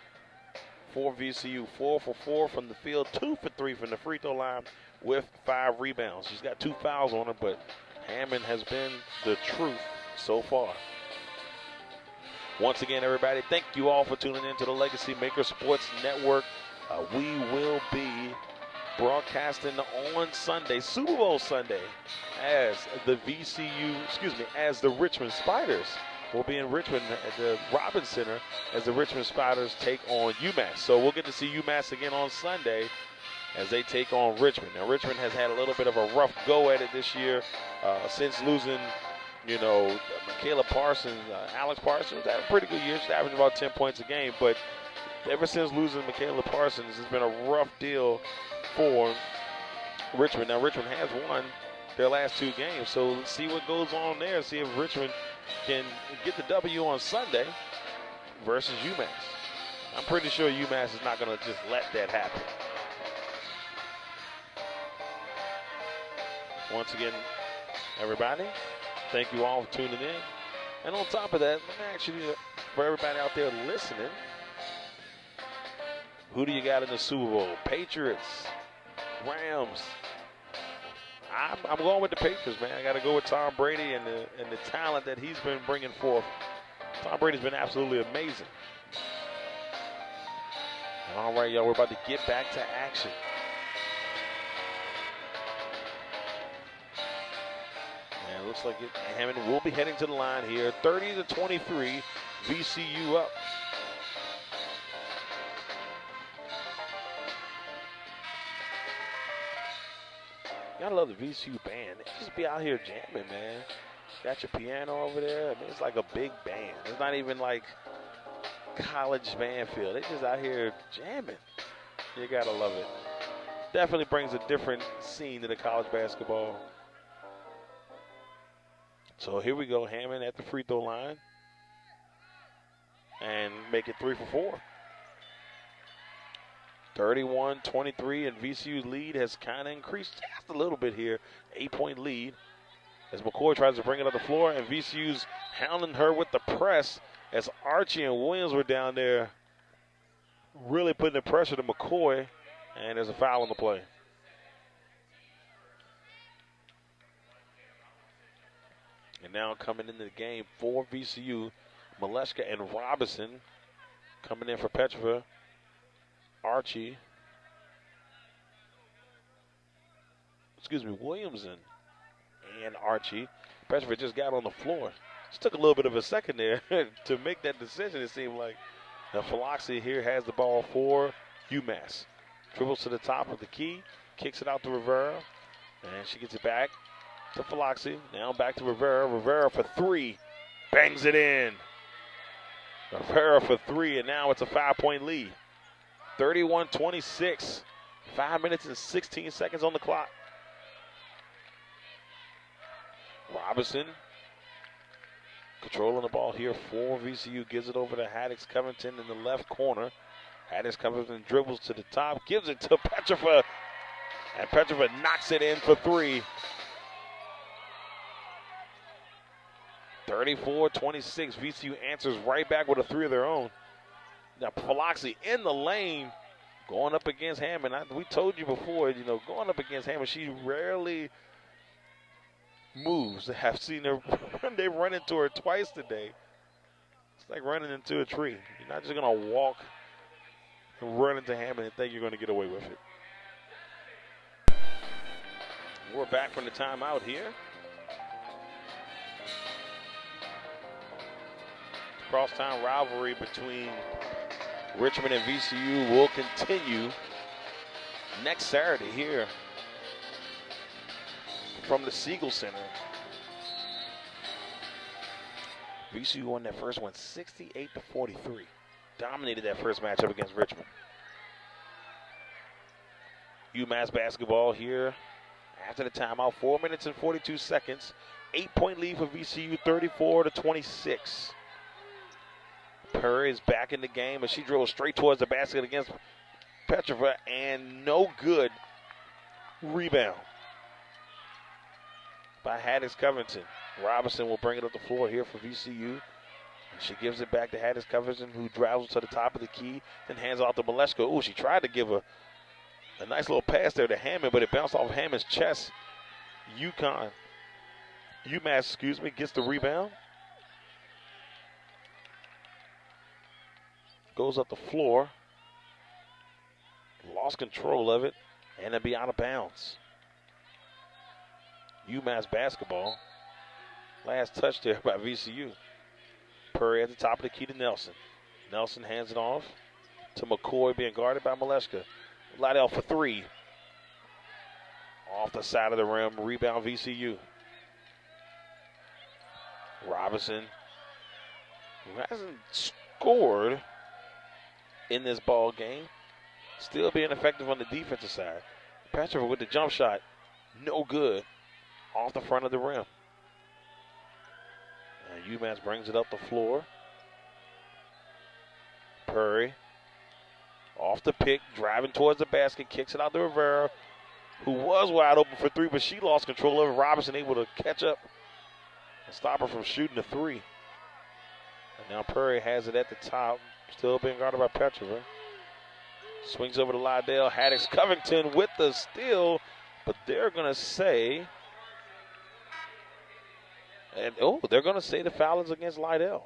for VCU, 4 for 4 from the field, 2 for 3 from the free throw line with 5 rebounds. She's got 2 fouls on her, but Hammond has been the truth so far. Once again, everybody, thank you all for tuning in to the Legacy Maker Sports Network. We will be broadcasting on Sunday, Super Bowl Sunday, as the Richmond Spiders will be in Richmond at the Robins Center as the Richmond Spiders take on UMass. So we'll get to see UMass again on Sunday as they take on Richmond. Now, Richmond has had a little bit of a rough go at it this year since losing, Michaela Parsons. Alex Parsons had a pretty good year. She's averaging about 10 points a game. But ever since losing Michaela Parsons, it's been a rough deal for Richmond. Now, Richmond has won their last 2 games. So let's see what goes on there. See if Richmond can get the W on Sunday versus UMass. I'm pretty sure UMass is not going to just let that happen. Once again, everybody, thank you all for tuning in. And on top of that, let me ask you, for everybody out there listening, who do you got in the Super Bowl? Patriots, Rams? I'm going with the Patriots, man. I got to go with Tom Brady and the talent that he's been bringing forth. Tom Brady's been absolutely amazing. All right, y'all, we're about to get back to action. And it looks like Hammond will be heading to the line here. 30-23, VCU up. Gotta love the VCU band. they just be out here jamming, man. Got your piano over there. I mean, it's like a big band. It's not even like college band feel. They just out here jamming. You gotta love it. Definitely brings a different scene to the college basketball. So here we go, Hammond at the free throw line. And make it 3 for 4. 31-23, and VCU's lead has kind of increased just a little bit here. 8-point lead as McCoy tries to bring it up the floor, and VCU's hounding her with the press as Archie and Williams were down there really putting the pressure to McCoy, and there's a foul on the play. And now coming into the game for VCU, Maleshka and Robinson coming in for Petrova. Williamson and Archie. Petrova just got on the floor. Just took a little bit of a second there to make that decision, it seemed like. Now Philoxy here has the ball for UMass. Dribbles to the top of the key, kicks it out to Rivera, and she gets it back to Philoxy. Now back to Rivera. Rivera for 3, bangs it in. Rivera for 3, and now it's a 5-point lead. 31-26, 5 minutes and 16 seconds on the clock. Robinson controlling the ball here for VCU, gives it over to Haddix Covington in the left corner. Haddix Covington dribbles to the top, gives it to Petrova, and Petrova knocks it in for 3. 34-26, VCU answers right back with a 3 of their own. Now Philoxy in the lane, going up against Hammond. We told you before, going up against Hammond, she rarely moves. I've seen her, they run into her twice today. It's like running into a tree. You're not just going to walk and run into Hammond and think you're going to get away with it. We're back from the timeout here. Crosstown rivalry between Richmond and VCU will continue next Saturday here from the Siegel Center. VCU won that first one 68-43. Dominated that first matchup against Richmond. UMass basketball here after the timeout. 4 minutes and 42 seconds. 8-point lead for VCU, 34-26. Perry is back in the game, and she dribbles straight towards the basket against Petrova, and no good. Rebound by Haddix Covington. Robinson will bring it up the floor here for VCU. She gives it back to Haddix Covington, who travels to the top of the key, then hands off to Maleshka. Oh, she tried to give a nice little pass there to Hammond, but it bounced off Hammond's chest. UMass gets the rebound. Goes up the floor. Lost control of it, and it'll be out of bounds. UMass basketball. Last touch there by VCU. Perry at the top of the key to Nelson. Nelson hands it off to McCoy, being guarded by Maleshka. Liddell for 3. Off the side of the rim, rebound VCU. Robinson, who hasn't scored in this ball game, still being effective on the defensive side. Petrova with the jump shot, no good, off the front of the rim. And UMass brings it up the floor. Perry, off the pick, driving towards the basket, kicks it out to Rivera, who was wide open for 3, but she lost control of it. Robinson able to catch up and stop her from shooting the 3. And now Perry has it at the top, still being guarded by Petrova. Swings over to Liddell. Haddix Covington with the steal, but they're going to say, the foul is against Liddell.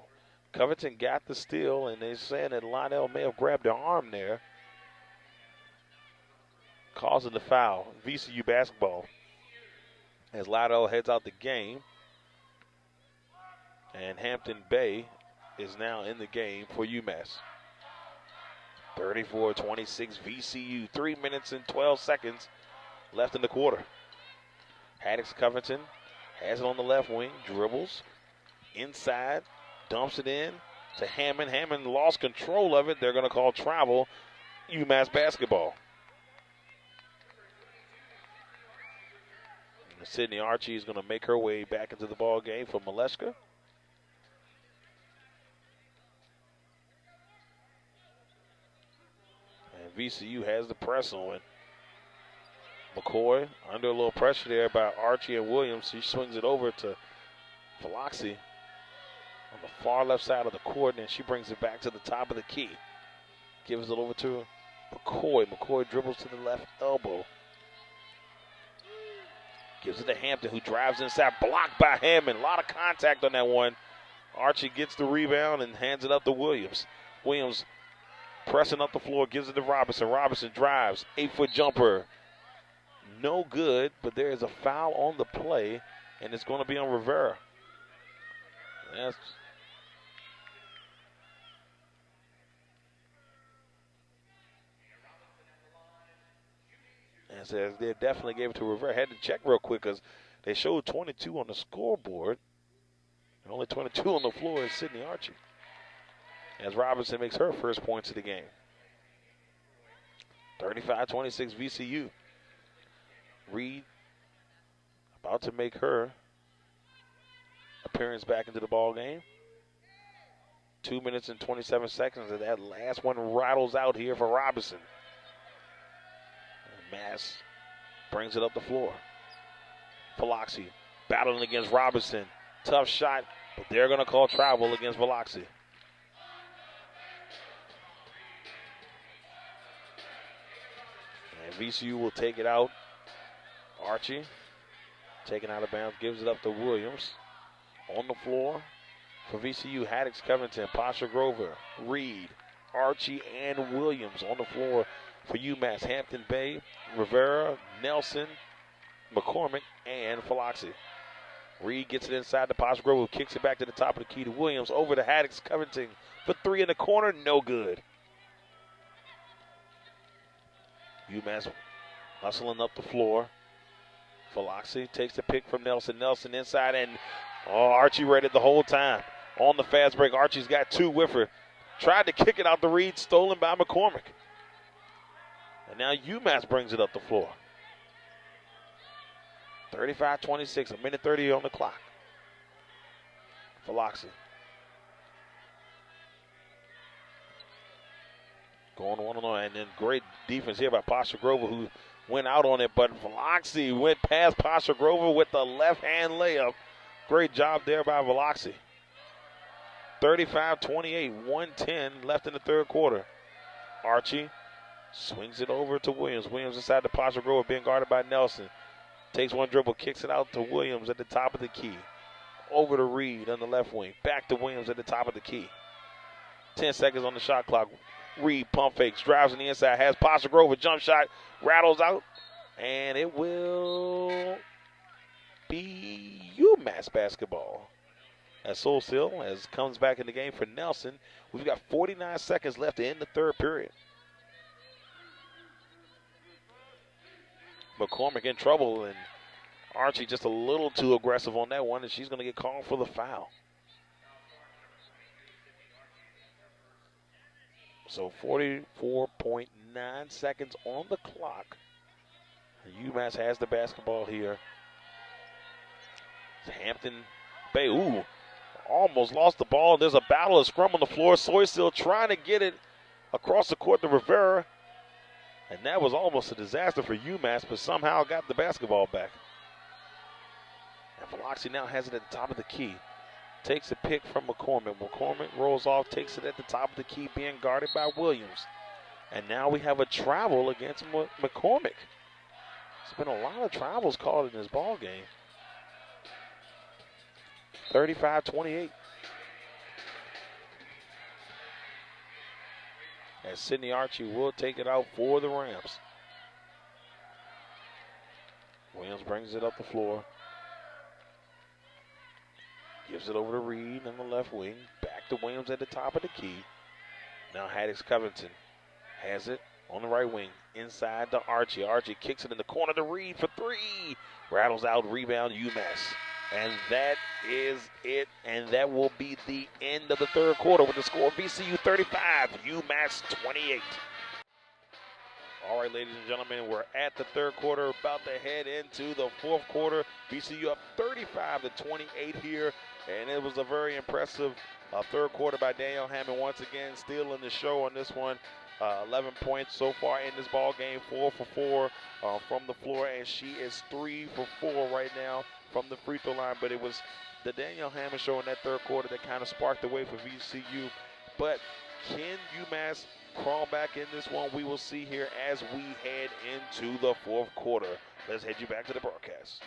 Covington got the steal, and they're saying that Liddell may have grabbed her arm there, causing the foul. VCU basketball as Liddell heads out the game, and Hampton Bay is now in the game for UMass. 34-26 VCU, 3 minutes and 12 seconds left in the quarter. Haddix Covington has it on the left wing, dribbles inside, dumps it in to Hammond. Hammond lost control of it. They're going to call travel, UMass basketball. And Sydney Archie is going to make her way back into the ball game for Maleska. And VCU has the press on. McCoy under a little pressure there by Archie and Williams. He swings it over to Veloxy on the far left side of the court, and she brings it back to the top of the key. Gives it over to McCoy. McCoy dribbles to the left elbow. Gives it to Hampton, who drives inside, blocked by Hammond. A lot of contact on that one. Archie gets the rebound and hands it up to Williams. Williams pressing up the floor, gives it to Robinson. Robinson drives, 8-foot jumper. No good, but there is a foul on the play, and it's going to be on Rivera. And so they definitely gave it to Rivera. Had to check real quick because they showed 22 on the scoreboard. And only 22 on the floor is Sydney Archie, as Robinson makes her first points of the game. 35-26 VCU. Reed about to make her appearance back into the ball game. 2 minutes and 27 seconds, and that last one rattles out here for Robinson. And Mass brings it up the floor. Veloxy battling against Robinson. Tough shot, but they're going to call travel against Veloxy. And VCU will take it out. Archie taken out of bounds, gives it up to Williams. On the floor for VCU, Haddix Covington, Pasha Grover, Reed, Archie, and Williams. On the floor for UMass, Hampton Bay, Rivera, Nelson, McCormick, and Veloxy. Reed gets it inside to Pasha Grover, who kicks it back to the top of the key to Williams. Over to Haddix Covington for three in the corner, no good. UMass hustling up the floor. Veloxy takes the pick from Nelson. Nelson inside, and Archie read it the whole time. On the fast break, Archie's got two with her. Tried to kick it out the Reed, stolen by McCormick. And now UMass brings it up the floor. 35-26, a minute 30 on the clock. Veloxy. Going one-on-one, and then great defense here by Pasha Grover, who went out on it, but Veloxy went past Pasha Grover with the left-hand layup. Great job there by Veloxy. 35-28, 1:10 left in the third quarter. Archie swings it over to Williams. Williams inside the Pasha Grover, being guarded by Nelson. Takes one dribble, kicks it out to Williams at the top of the key. Over to Reed on the left wing. Back to Williams at the top of the key. 10 seconds on the shot clock. Reed pump fakes, drives on the inside, has Pasha Grover, jump shot, rattles out, and it will be UMass basketball. As Solstill comes back in the game for Nelson. We've got 49 seconds left to end the third period. McCormick in trouble, and Archie just a little too aggressive on that one, and she's going to get called for the foul. So 44.9 seconds on the clock. UMass has the basketball here. Hampton Bay, almost lost the ball. There's a battle, a scrum on the floor. Soy still trying to get it across the court to Rivera. And that was almost a disaster for UMass, but somehow got the basketball back. And Veloxy now has it at the top of the key. Takes a pick from McCormick. McCormick rolls off, takes it at the top of the key, being guarded by Williams. And now we have a travel against McCormick. There's been a lot of travels called in this ball game. 35-28. As Sydney Archie will take it out for the Rams. Williams brings it up the floor. Gives it over to Reed on the left wing. Back to Williams at the top of the key. Now Haddix Covington has it. on the right wing. Inside to Archie. Archie kicks it in the corner to Reed for three. Rattles out, rebound, UMass. And that is it. And that will be the end of the third quarter with the score VCU 35, UMass 28. All right, ladies and gentlemen, we're at the third quarter, about to head into the fourth quarter. VCU up 35-28 here, and it was a very impressive third quarter by Danielle Hammond. Once again, stealing the show on this one. 11 points so far in this ball game, 4 for 4 from the floor, and she is 3 for 4 right now from the free throw line. But it was the Danielle Hammond show in that third quarter that kind of sparked the way for VCU. But can UMass crawl back in this one? We will see here as we head into the fourth quarter. Let's head you back to the broadcast.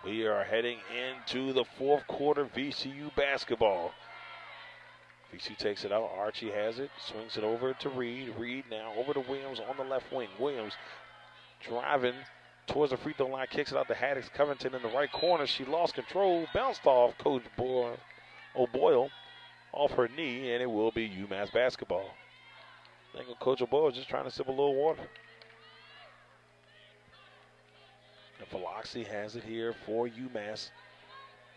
We are heading into the fourth quarter, VCU basketball. VCU takes it out. Archie has it, swings it over to Reed. Reed now over to Williams on the left wing. Williams driving towards the free throw line, kicks it out to Haddix Covington in the right corner. She lost control, bounced off Coach O'Boyle off her knee, and it will be UMass basketball. I think Coach O'Boyle is just trying to sip a little water. And Veloxy has it here for UMass.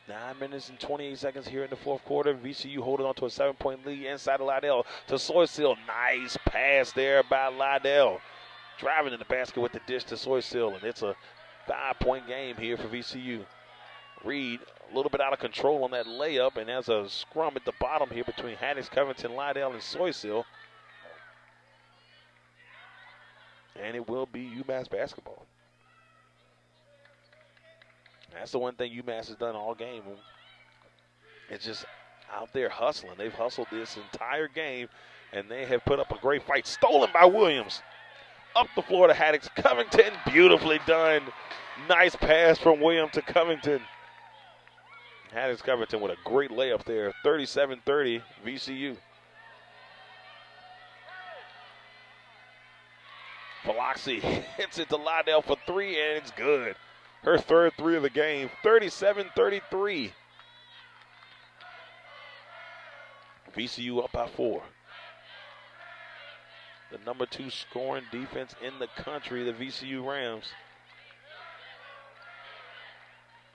9 minutes and 28 seconds here in the fourth quarter. VCU holding on to a 7-point lead inside of Lydell to Soysill. Nice pass there by Lydell. Driving in the basket with the dish to Soysill, and it's a 5-point game here for VCU. Reed a little bit out of control on that layup, and there's a scrum at the bottom here between Haddix, Covington, Lydell, and Soysill. And it will be UMass basketball. That's the one thing UMass has done all game. It's just out there hustling. They've hustled this entire game, and they have put up a great fight. Stolen by Williams. Up the floor to Haddix. Covington, beautifully done. Nice pass from Williams to Covington. Haddix Covington with a great layup there. 37-30 VCU. Veloxy hits it to Lydell for three, and it's good. Her third three of the game, 37-33. VCU up by 4. The number 2 scoring defense in the country, the VCU Rams,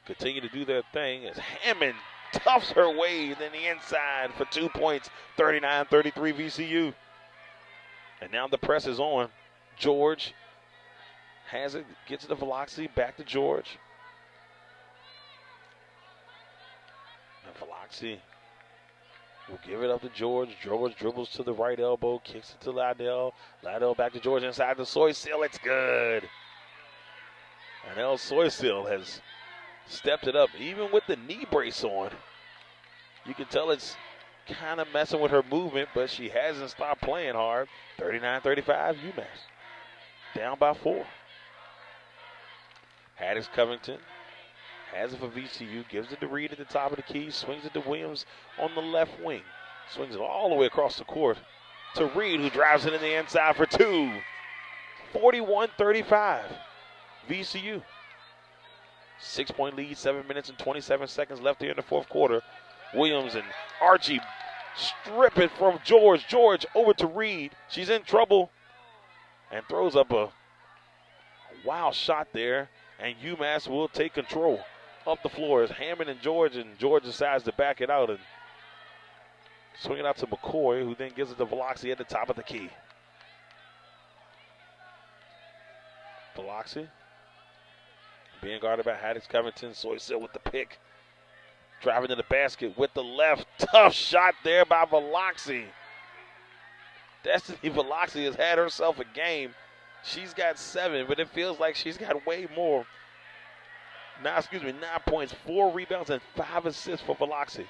continue to do their thing as Hammond toughs her way in the inside for 2 points, 39-33 VCU. And now the press is on. George has it, gets it to Veloxy, back to George. And Veloxy will give it up to George. George dribbles to the right elbow, kicks it to Lydell. Lydell back to George inside the Soysill. It's good. And El Soysill has stepped it up, even with the knee brace on. You can tell it's kind of messing with her movement, but she hasn't stopped playing hard. 39-35 UMass. Down by 4. Haddix Covington has it for VCU, gives it to Reed at the top of the key, swings it to Williams on the left wing. Swings it all the way across the court to Reed, who drives it in the inside for 2. 41-35 VCU. 6-point lead, 7 minutes and 27 seconds left here in the fourth quarter. Williams and Archie strip it from George. George over to Reed. She's in trouble and throws up a wild shot there, and UMass will take control. Up the floor is Hammond and George decides to back it out and swing it out to McCoy, who then gives it to Veloxy at the top of the key. Veloxy being guarded by Haddix Covington. Soysill with the pick. Driving to the basket with the left. Tough shot there by Veloxy. Destiny Veloxy has had herself a game. She's got 7, but it feels like she's got way more. 9 points, 4 rebounds, and 5 assists for Veloxy.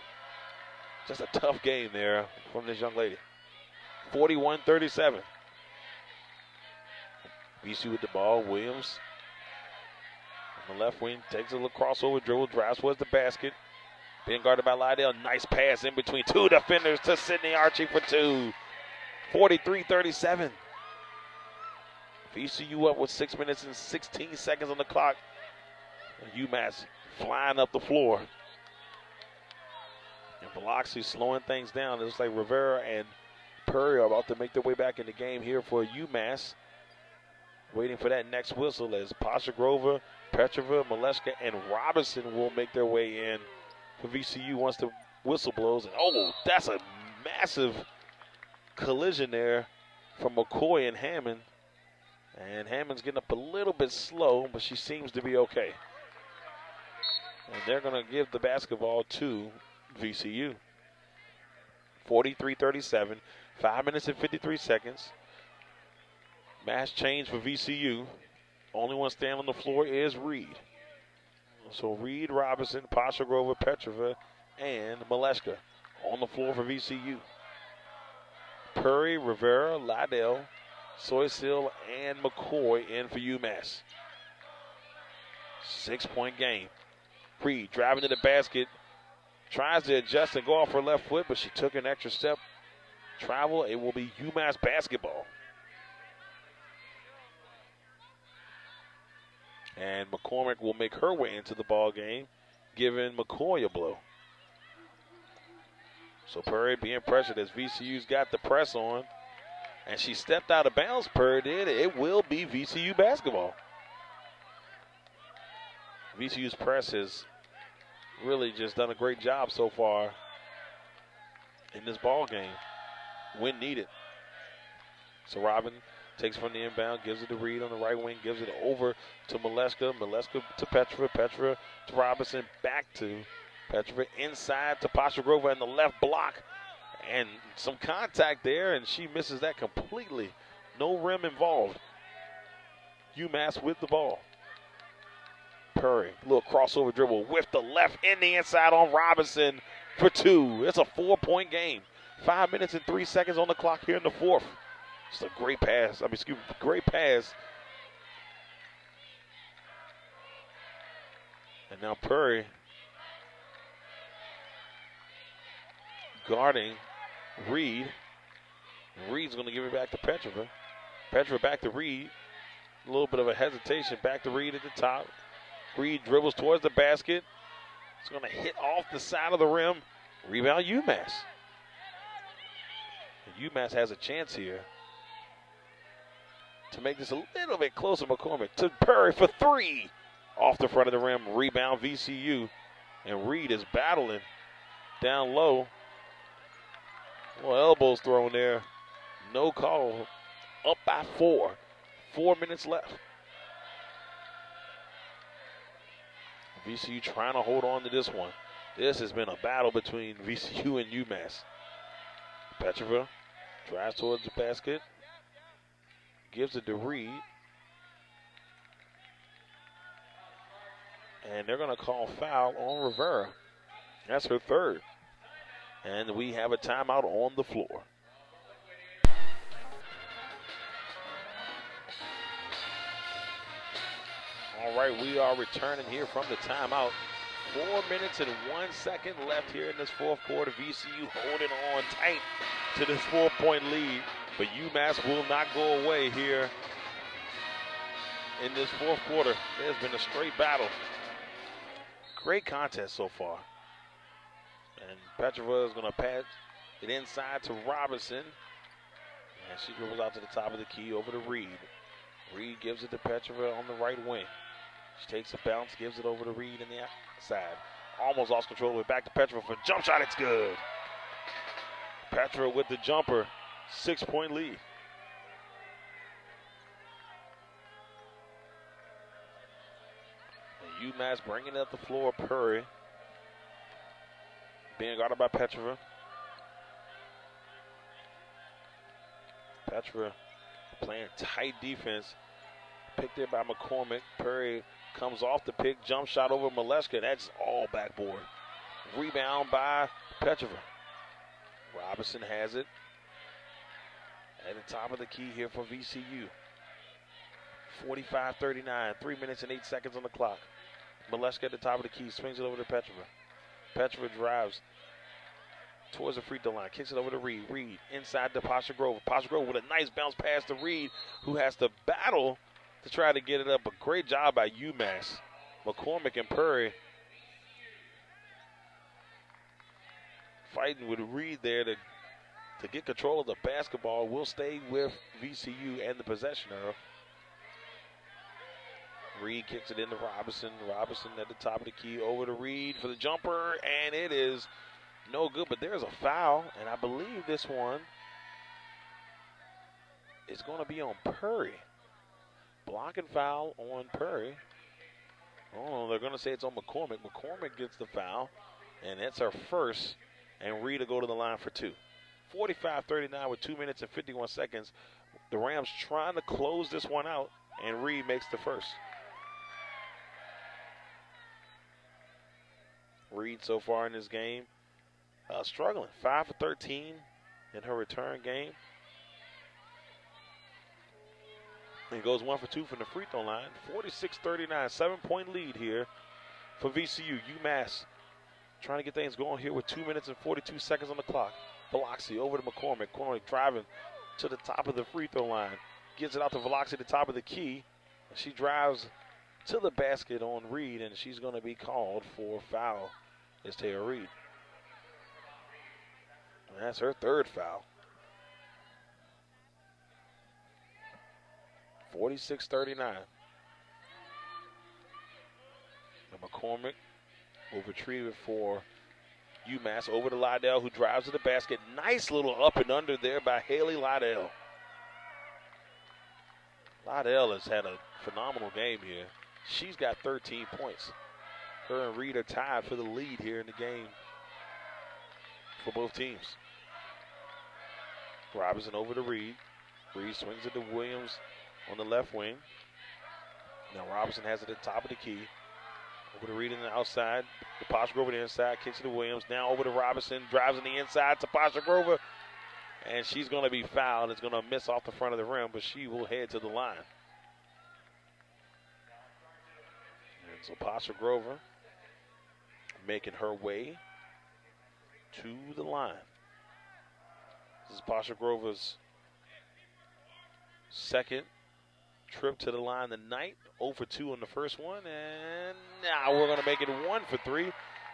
Just a tough game there from this young lady. 41-37. VCU with the ball. Williams on the left wing takes a little crossover dribble, drives towards the basket. Being guarded by Lydell. Nice pass in between 2 defenders to Sydney Archie for 2. 43-37. VCU up with 6 minutes and 16 seconds on the clock. And UMass flying up the floor. And Veloxy slowing things down. It looks like Rivera and Purry are about to make their way back in the game here for UMass. Waiting for that next whistle as Pasha Grover, Petrova, Maleska, and Robinson will make their way in for VCU once the whistle blows. And oh, that's a massive collision there from McCoy and Hammond. And Hammond's getting up a little bit slow, but she seems to be okay. And they're going to give the basketball to VCU. 43-37, 5 minutes and 53 seconds. Mass change for VCU. Only one standing on the floor is Reed. So Reed, Robinson, Pasha Grover, Petrova, and Maleska on the floor for VCU. Purry, Rivera, Liddell, Soysill, and McCoy in for UMass. 6-point game. Reed driving to the basket. Tries to adjust and go off her left foot, but she took an extra step. Travel, it will be UMass basketball. And McCormick will make her way into the ball game, giving McCoy a blow. So Purry being pressured as VCU's got the press on. And she stepped out of bounds, Purry did. It will be VCU basketball. VCU's press has really just done a great job so far in this ball game when needed. So Robin takes from the inbound, gives it to Reed on the right wing, gives it over to Maleska. Maleska to Petrova, Petrova to Robinson, back to Petrova, inside to Pasha Grover in the left block. And some contact there, and she misses that completely. No rim involved. UMass with the ball. Purry, little crossover dribble with the left in the inside on Robinson for two. It's a 4-point game. 5 minutes and 3 seconds on the clock here in the fourth. It's a great pass. Great pass. And now Purry guarding Reed. Reed's going to give it back to Petrova. Petrova back to Reed. A little bit of a hesitation. Back to Reed at the top. Reed dribbles towards the basket. It's going to hit off the side of the rim. Rebound UMass. And UMass has a chance here to make this a little bit closer. McCormick to Purry for three. Off the front of the rim. Rebound VCU. And Reed is battling down low. Well, elbows thrown there. No call. Up by 4. 4 minutes left. VCU trying to hold on to this one. This has been a battle between VCU and UMass. Petrova drives towards the basket. Gives it to Reed. And they're going to call foul on Rivera. That's her third. And we have a timeout on the floor. All right, we are returning here from the timeout. 4 minutes and 1 second left here in this fourth quarter. VCU holding on tight to this 4-point lead. But UMass will not go away here in this fourth quarter. There's been a straight battle. Great contest so far. And Petrova is going to pass it inside to Robinson. And she dribbles out to the top of the key over to Reed. Reed gives it to Petrova on the right wing. She takes a bounce, gives it over to Reed in the outside. Almost lost control of it. Back to Petrova for a jump shot. It's good. Petrova with the jumper. 6-point lead. And UMass bringing it up the floor. Purry being guarded by Petrova. Petrova playing tight defense. Picked there by McCormick. Purry comes off the pick. Jump shot over Maleska. That's all backboard. Rebound by Petrova. Robinson has it. At the top of the key here for VCU. 45-39. 3 minutes and 8 seconds on the clock. Maleska at the top of the key. Swings it over to Petrova. Petrova drives towards the free throw line. Kicks it over to Reed. Reed inside to Pasha Grover. Pasha Grover with a nice bounce pass to Reed, who has to battle to try to get it up. A great job by UMass. McCormick and Purry fighting with Reed there to to get control of the basketball will stay with VCU and the possession arrow. Reed kicks it into Robinson. Robinson at the top of the key over to Reed for the jumper, and it is no good, but there's a foul, and I believe this one is going to be on Purry. Blocking foul on Purry. Oh, they're going to say it's on McCormick. McCormick gets the foul, and that's our first, and Reed will go to the line for two. 45-39 with 2 minutes and 51 seconds. The Rams trying to close this one out, and Reed makes the first. Reed so far in this game struggling. 5 for 13 in her return game. And goes 1 for 2 from the free throw line. 46-39, 7-point lead here for VCU. UMass trying to get things going here with 2 minutes and 42 seconds on the clock. Veloxy over to McCormick. McCormick driving to the top of the free throw line. Gives it out to Veloxy at the top of the key. She drives to the basket on Reed, and she's going to be called for foul. It's Taya Reed. And that's her third foul. 46-39. And McCormick will retrieve it for UMass over to Lydell, who drives to the basket. Nice little up and under there by Haley Lydell. Lydell has had a phenomenal game here. She's got 13 points. Her and Reed are tied for the lead here in the game for both teams. Robinson over to Reed. Reed swings it to Williams on the left wing. Now Robinson has it at the top of the key. Over to Reed on the outside. Tapasha Grover to the inside. Kicks it to Williams. Now over to Robinson. Drives on the inside. Tapasha Grover. And she's going to be fouled. It's going to miss off the front of the rim, but she will head to the line. And so Pasha Grover making her way to the line. This is Pasha Grover's second trip to the line tonight. 0 for 2 on the first one, and now we're going to make it 1 for 3.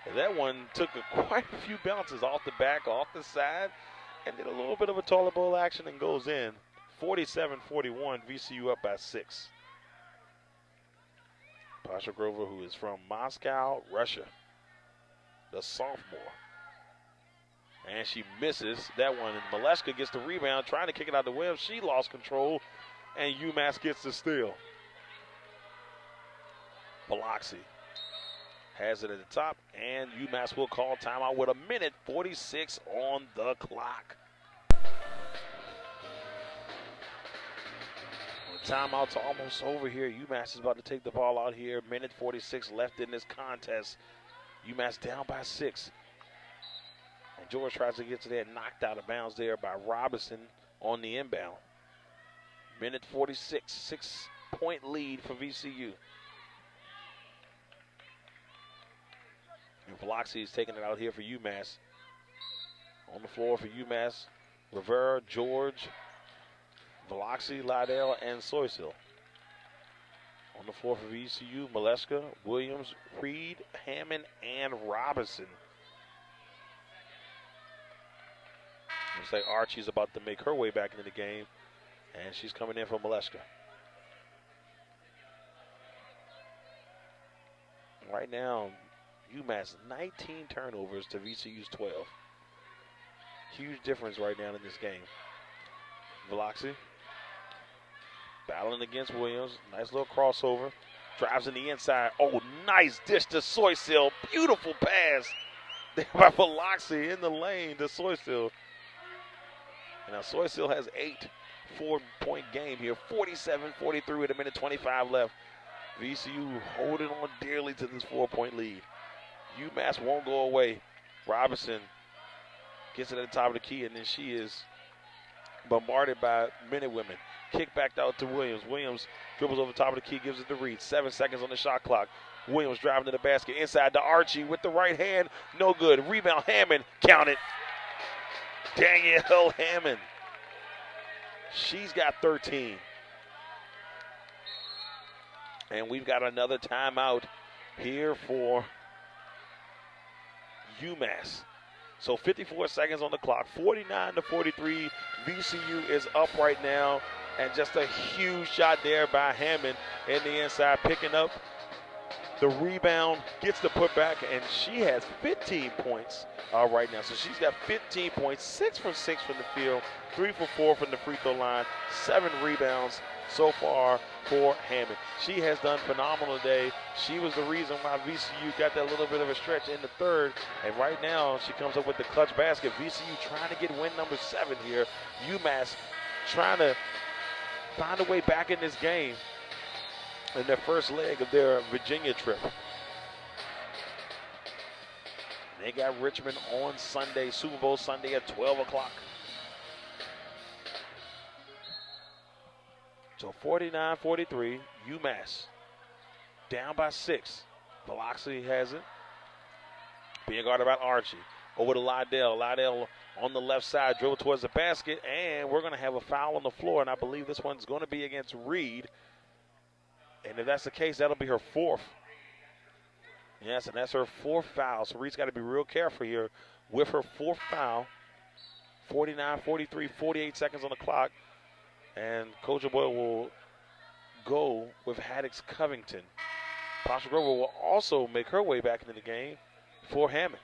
And that one took quite a few bounces off the back, off the side, and did a little bit of a taller ball action and goes in. 47-41, VCU up by 6. Pasha Grover, who is from Moscow, Russia, the sophomore. And she misses that one, and Maleshka gets the rebound, trying to kick it out to Williams. She lost control, and UMass gets the steal. Biloxi has it at the top, and UMass will call timeout with 1:46 on the clock. The timeout's almost over here. UMass is about to take the ball out here. 1:46 left in this contest. UMass down by 6. And George tries to get to that, knocked out of bounds there by Robinson on the inbound. 1:46, 6-point lead for VCU. And Biloxi is taking it out here for UMass. On the floor for UMass, Rivera, George, Biloxi, Lydell, and Soysil. On the floor for VCU, Maleshka, Williams, Reed, Hammond, and Robinson. Looks like Archie's about to make her way back into the game, and she's coming in for Maleshka. Right now, UMass 19 turnovers to VCU's 12. Huge difference right now in this game. Biloxi battling against Williams. Nice little crossover. Drives in the inside. Oh, nice dish to Soysil. Beautiful pass there by Biloxi in the lane to Soysil. And now Soysil has 8 4-point game here. 47-43 with 1:25 left. VCU holding on dearly to this 4-point lead. UMass won't go away. Robinson gets it at the top of the key, and then she is bombarded by Minutewomen. Kick back out to Williams. Williams dribbles over the top of the key, gives it to Reed. 7 seconds on the shot clock. Williams driving to the basket. Inside to Archie with the right hand. No good. Rebound, Hammond. Count it. Danielle Hammond. She's got 13. And we've got another timeout here for UMass. So 54 seconds on the clock, 49-43. VCU is up right now, and just a huge shot there by Hammond in the inside, picking up the rebound, gets the putback, and she has 15 points right now. So she's got 15 points, 6 from 6 from the field, 3 for 4 from the free throw line, 7 rebounds so far for Hammond. She has done phenomenal today. She was the reason why VCU got that little bit of a stretch in the third, and right now she comes up with the clutch basket. VCU trying to get win number 7 here. UMass trying to find a way back in this game in their first leg of their Virginia trip. They got Richmond on Sunday, Super Bowl Sunday at 12 o'clock. So 49-43, UMass down by 6. Velocity has it. Being guarded by Archie. Over to Lydell. Lydell on the left side, dribble towards the basket, and we're going to have a foul on the floor, and I believe this one's going to be against Reed. And if that's the case, that'll be her 4th. Yes, and that's her 4th foul. So Reed's got to be real careful here with her 4th foul. 49-43, 48 seconds on the clock. And Coach Boyle will go with Haddix Covington. Pasha Grover will also make her way back into the game for Hammond.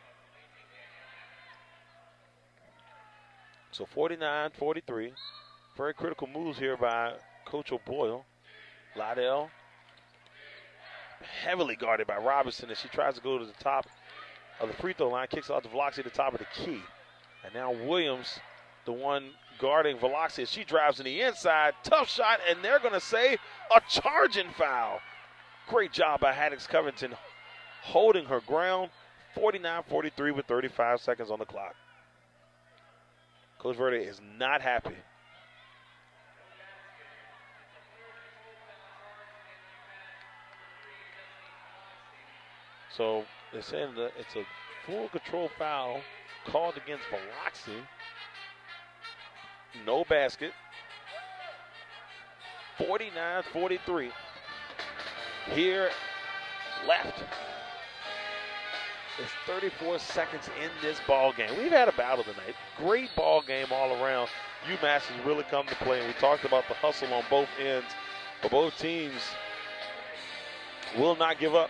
So 49-43. Very critical moves here by Coach O'Boyle. Lydell heavily guarded by Robinson as she tries to go to the top of the free throw line, kicks out to Velocity at the top of the key. And now Williams, the one guarding Velocity, as she drives in the inside. Tough shot, and they're going to say a charging foul. Great job by Haddix Covington holding her ground. 49-43 with 35 seconds on the clock. Coach Verde is not happy. So they're saying that it's a full control foul called against Velocity. No basket. 49-43. Here left. It's 34 seconds in this ball game. We've had a battle tonight. Great ball game all around. UMass has really come to play. And we talked about the hustle on both ends. But both teams will not give up.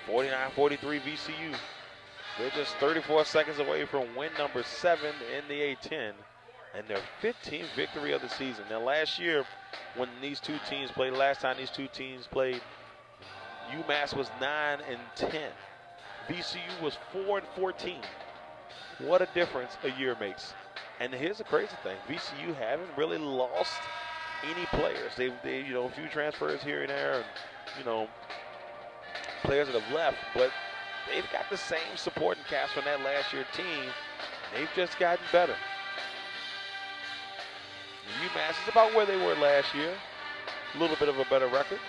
49-43 VCU. They're just 34 seconds away from win number 7 in the A-10 and their 15th victory of the season. Now last year when these two teams played, last time these two teams played, UMass was 9-10. VCU was 4-14. What a difference a year makes. And here's the crazy thing. VCU haven't really lost any players. They a few transfers here and there, and, players that have left, but they've got the same supporting cast from that last year team. They've just gotten better. UMass is about where they were last year. A little bit of a better record.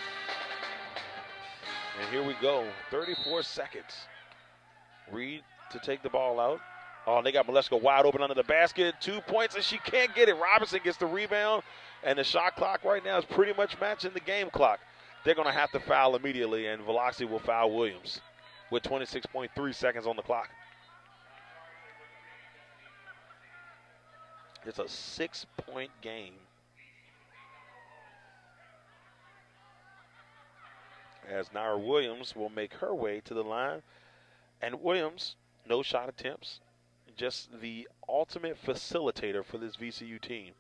And here we go. 34 seconds. Reed to take the ball out. Oh, they got Malesko wide open under the basket. 2 points, and she can't get it. Robinson gets the rebound, and the shot clock right now is pretty much matching the game clock. They're going to have to foul immediately, and Velocity will foul Williams with 26.3 seconds on the clock. It's a 6-point game. As Naira Williams will make her way to the line. And Williams, no shot attempts, just the ultimate facilitator for this VCU team.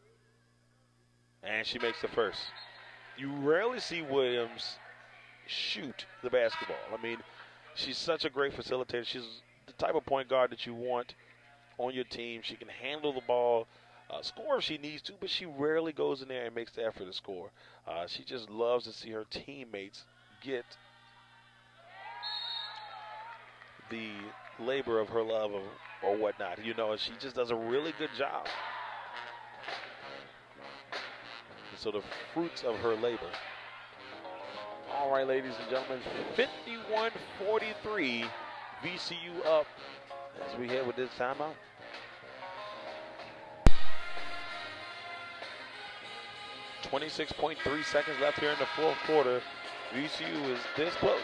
And she makes the first. You rarely see Williams shoot the basketball. I mean, she's such a great facilitator. She's the type of point guard that you want on your team. She can handle the ball, score if she needs to, but she rarely goes in there and makes the effort to score. She just loves to see her teammates get the labor of her love or whatnot. She just does a really good job. So the fruits of her labor. All right, ladies and gentlemen, 51-43, VCU up as we head with this timeout. .3 seconds left here in the fourth quarter. VCU is this close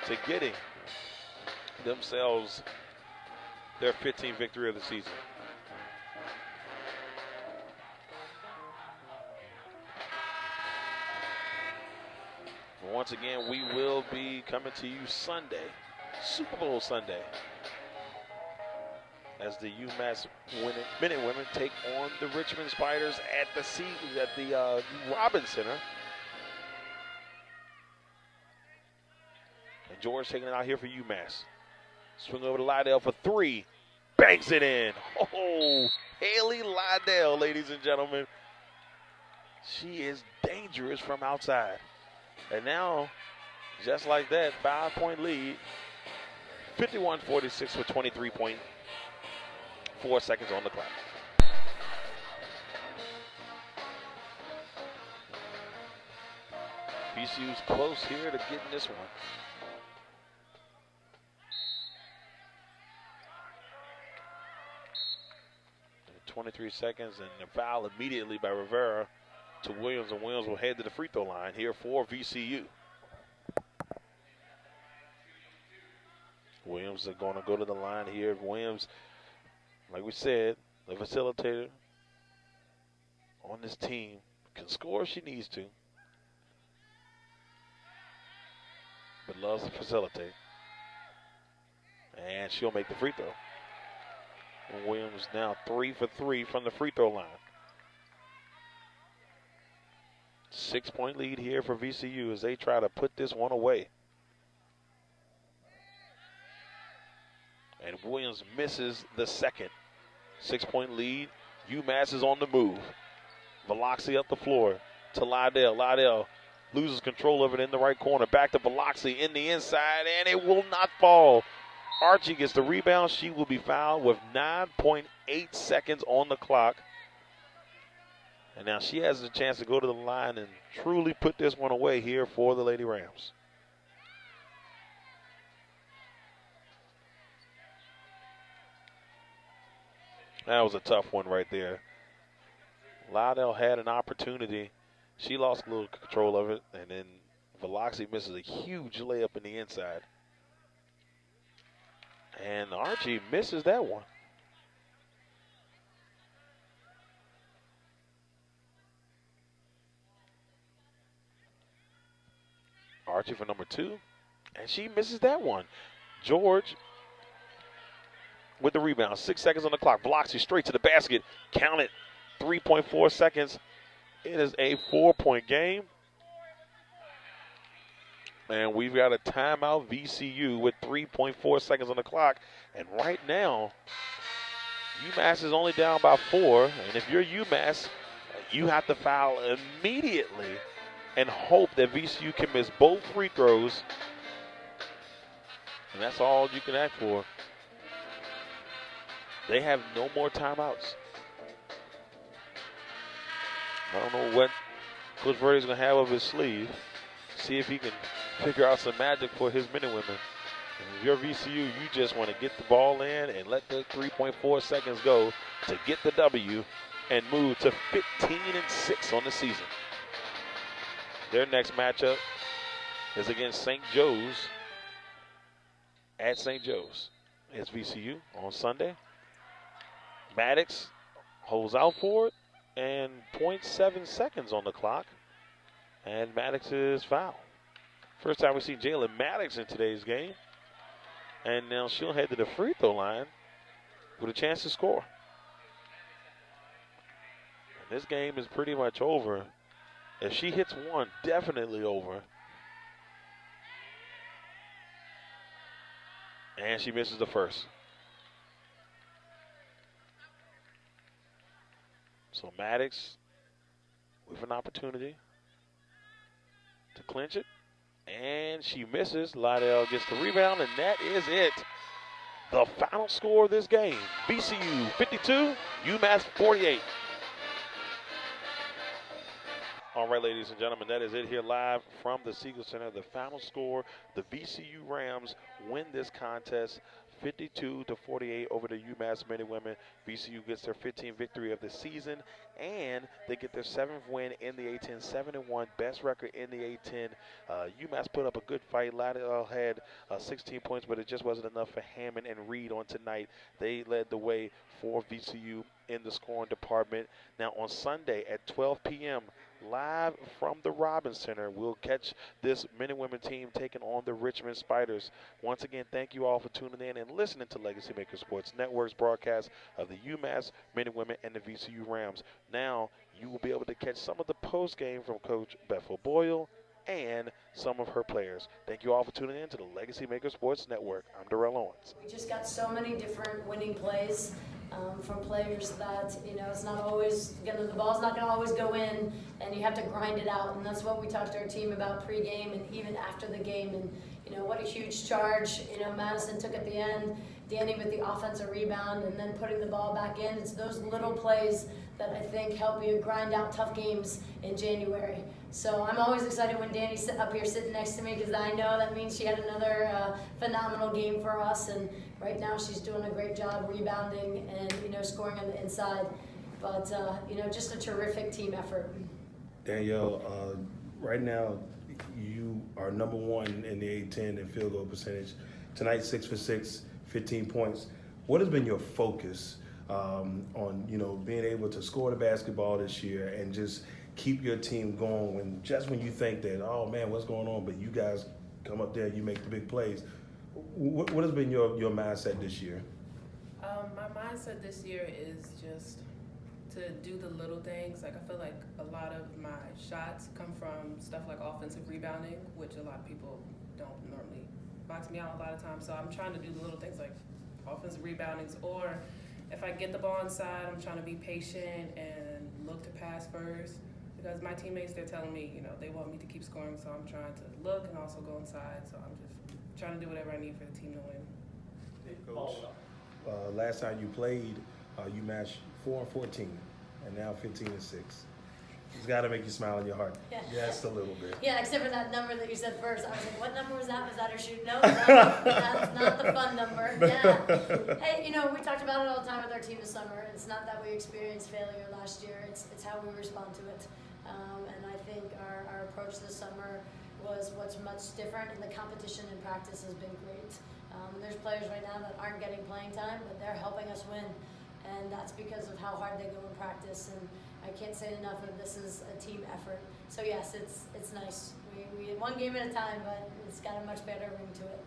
to getting themselves their 15th victory of the season. Once again, we will be coming to you Sunday, Super Bowl Sunday, as the UMass men and women take on the Richmond Spiders at the Robins Center. And George taking it out here for UMass. Swing over to Lydell for three. Banks it in. Oh, Haley Lydell, ladies and gentlemen. She is dangerous from outside. And now, just like that, 5-point lead. 51-46 with 23.4 seconds on the clock. VCU's close here to getting this one. 23 seconds, and the foul immediately by Rivera to Williams, and Williams will head to the free throw line here for VCU. Williams is going to go to the line here. Williams, like we said, the facilitator on this team, can score if she needs to, but loves to facilitate. And she'll make the free throw. And Williams now 3 for 3 from the free throw line. 6-point lead here for VCU as they try to put this one away. And Williams misses the second. 6-point lead. UMass is on the move. Biloxi up the floor to Lydell. Lydell loses control of it in the right corner. Back to Biloxi in the inside, and it will not fall. Archie gets the rebound. She will be fouled with 9.8 seconds on the clock. And now she has a chance to go to the line and truly put this one away here for the Lady Rams. That was a tough one right there. Lydell had an opportunity. She lost a little control of it, and then Biloxi misses a huge layup in the inside. And Archie misses that one. Archie for number 2, and she misses that one. George with the rebound. 6 seconds on the clock. Biloxi straight to the basket. Count it. 3.4 seconds. It is a 4-point game. And we've got a timeout, VCU, with 3.4 seconds on the clock. And right now, UMass is only down by 4. And if you're UMass, you have to foul immediately and hope that VCU can miss both free throws. And that's all you can ask for. They have no more timeouts. I don't know what Coach Verdi's going to have up his sleeve. See if he can figure out some magic for his men and women. And if you're VCU, you just want to get the ball in and let the 3.4 seconds go to get the W and move to 15-6 on the season. Their next matchup is against St. Joe's at St. Joe's. It's VCU on Sunday. Maddox holds out for it, and 0.7 seconds on the clock. And Maddox is fouled. First time we see Jalen Maddox in today's game. And now she'll head to the free throw line with a chance to score. And this game is pretty much over. If she hits one, definitely over. And she misses the first. So Maddox with an opportunity to clinch it. And she misses. Lydell gets the rebound, and that is it. The final score of this game, VCU 52, UMass 48. All right, ladies and gentlemen, that is it here live from the Siegel Center. The final score, the VCU Rams win this contest 52-48 over the UMass men and women. VCU gets their 15th victory of the season, and they get their 7th win in the A-10, 7-1, best record in the A-10. UMass put up a good fight. Lauderdale had 16 points, but it just wasn't enough for Hammond and Reed on tonight. They led the way for VCU in the scoring department. Now on Sunday at 12 p.m., live from the Robbins Center, we'll catch this men and women team taking on the Richmond Spiders. Once again, thank you all for tuning in and listening to Legacy Maker Sports Network's broadcast of the UMass men and women and the VCU Rams. Now you will be able to catch some of the post game from Coach Bethel Boyle and some of her players. Thank you all for tuning in to the Legacy Maker Sports Network. I'm Darrell Owens. We just got so many different winning plays from players that, it's not always the ball's not gonna always go in, and you have to grind it out. And that's what we talked to our team about pregame and even after the game. And what a huge charge Madison took at the end, Danny with the offensive rebound, and then putting the ball back in. It's those little plays that I think help you grind out tough games in January. So I'm always excited when Danny's up here sitting next to me, because I know that means she had another phenomenal game for us. And right now she's doing a great job rebounding and scoring on the inside. But just a terrific team effort. Danielle, right now you are number 1 in the A-10 in field goal percentage. Tonight 6 for 6, 15 points. What has been your focus on being able to score the basketball this year and just keep your team going when you think that, oh man, what's going on, but you guys come up there, you make the big plays? What has been your mindset this year? My mindset this year is just to do the little things. Like, I feel like a lot of my shots come from stuff like offensive rebounding, which a lot of people don't normally box me out a lot of times. So I'm trying to do the little things like offensive reboundings, or if I get the ball inside, I'm trying to be patient and look to pass first. Because my teammates, they're telling me, they want me to keep scoring, so I'm trying to look and also go inside. So I'm just trying to do whatever I need for the team to win. Hey, Coach, last time you played, you matched 4-14, and now 15-6. It's got to make you smile in your heart. Yeah. Just a little bit. Yeah, except for that number that you said first. I was like, what number was that? Was that her shoot? No, that's not the fun number. Yeah. Hey, we talked about it all the time with our team this summer. It's not that we experienced failure last year. It's how we respond to it. And I think our approach this summer was what's much different, and the competition in practice has been great. There's players right now that aren't getting playing time, but they're helping us win. And that's because of how hard they go in practice. And I can't say enough of this is a team effort. So yes, it's nice. We one game at a time, but it's got a much better ring to it.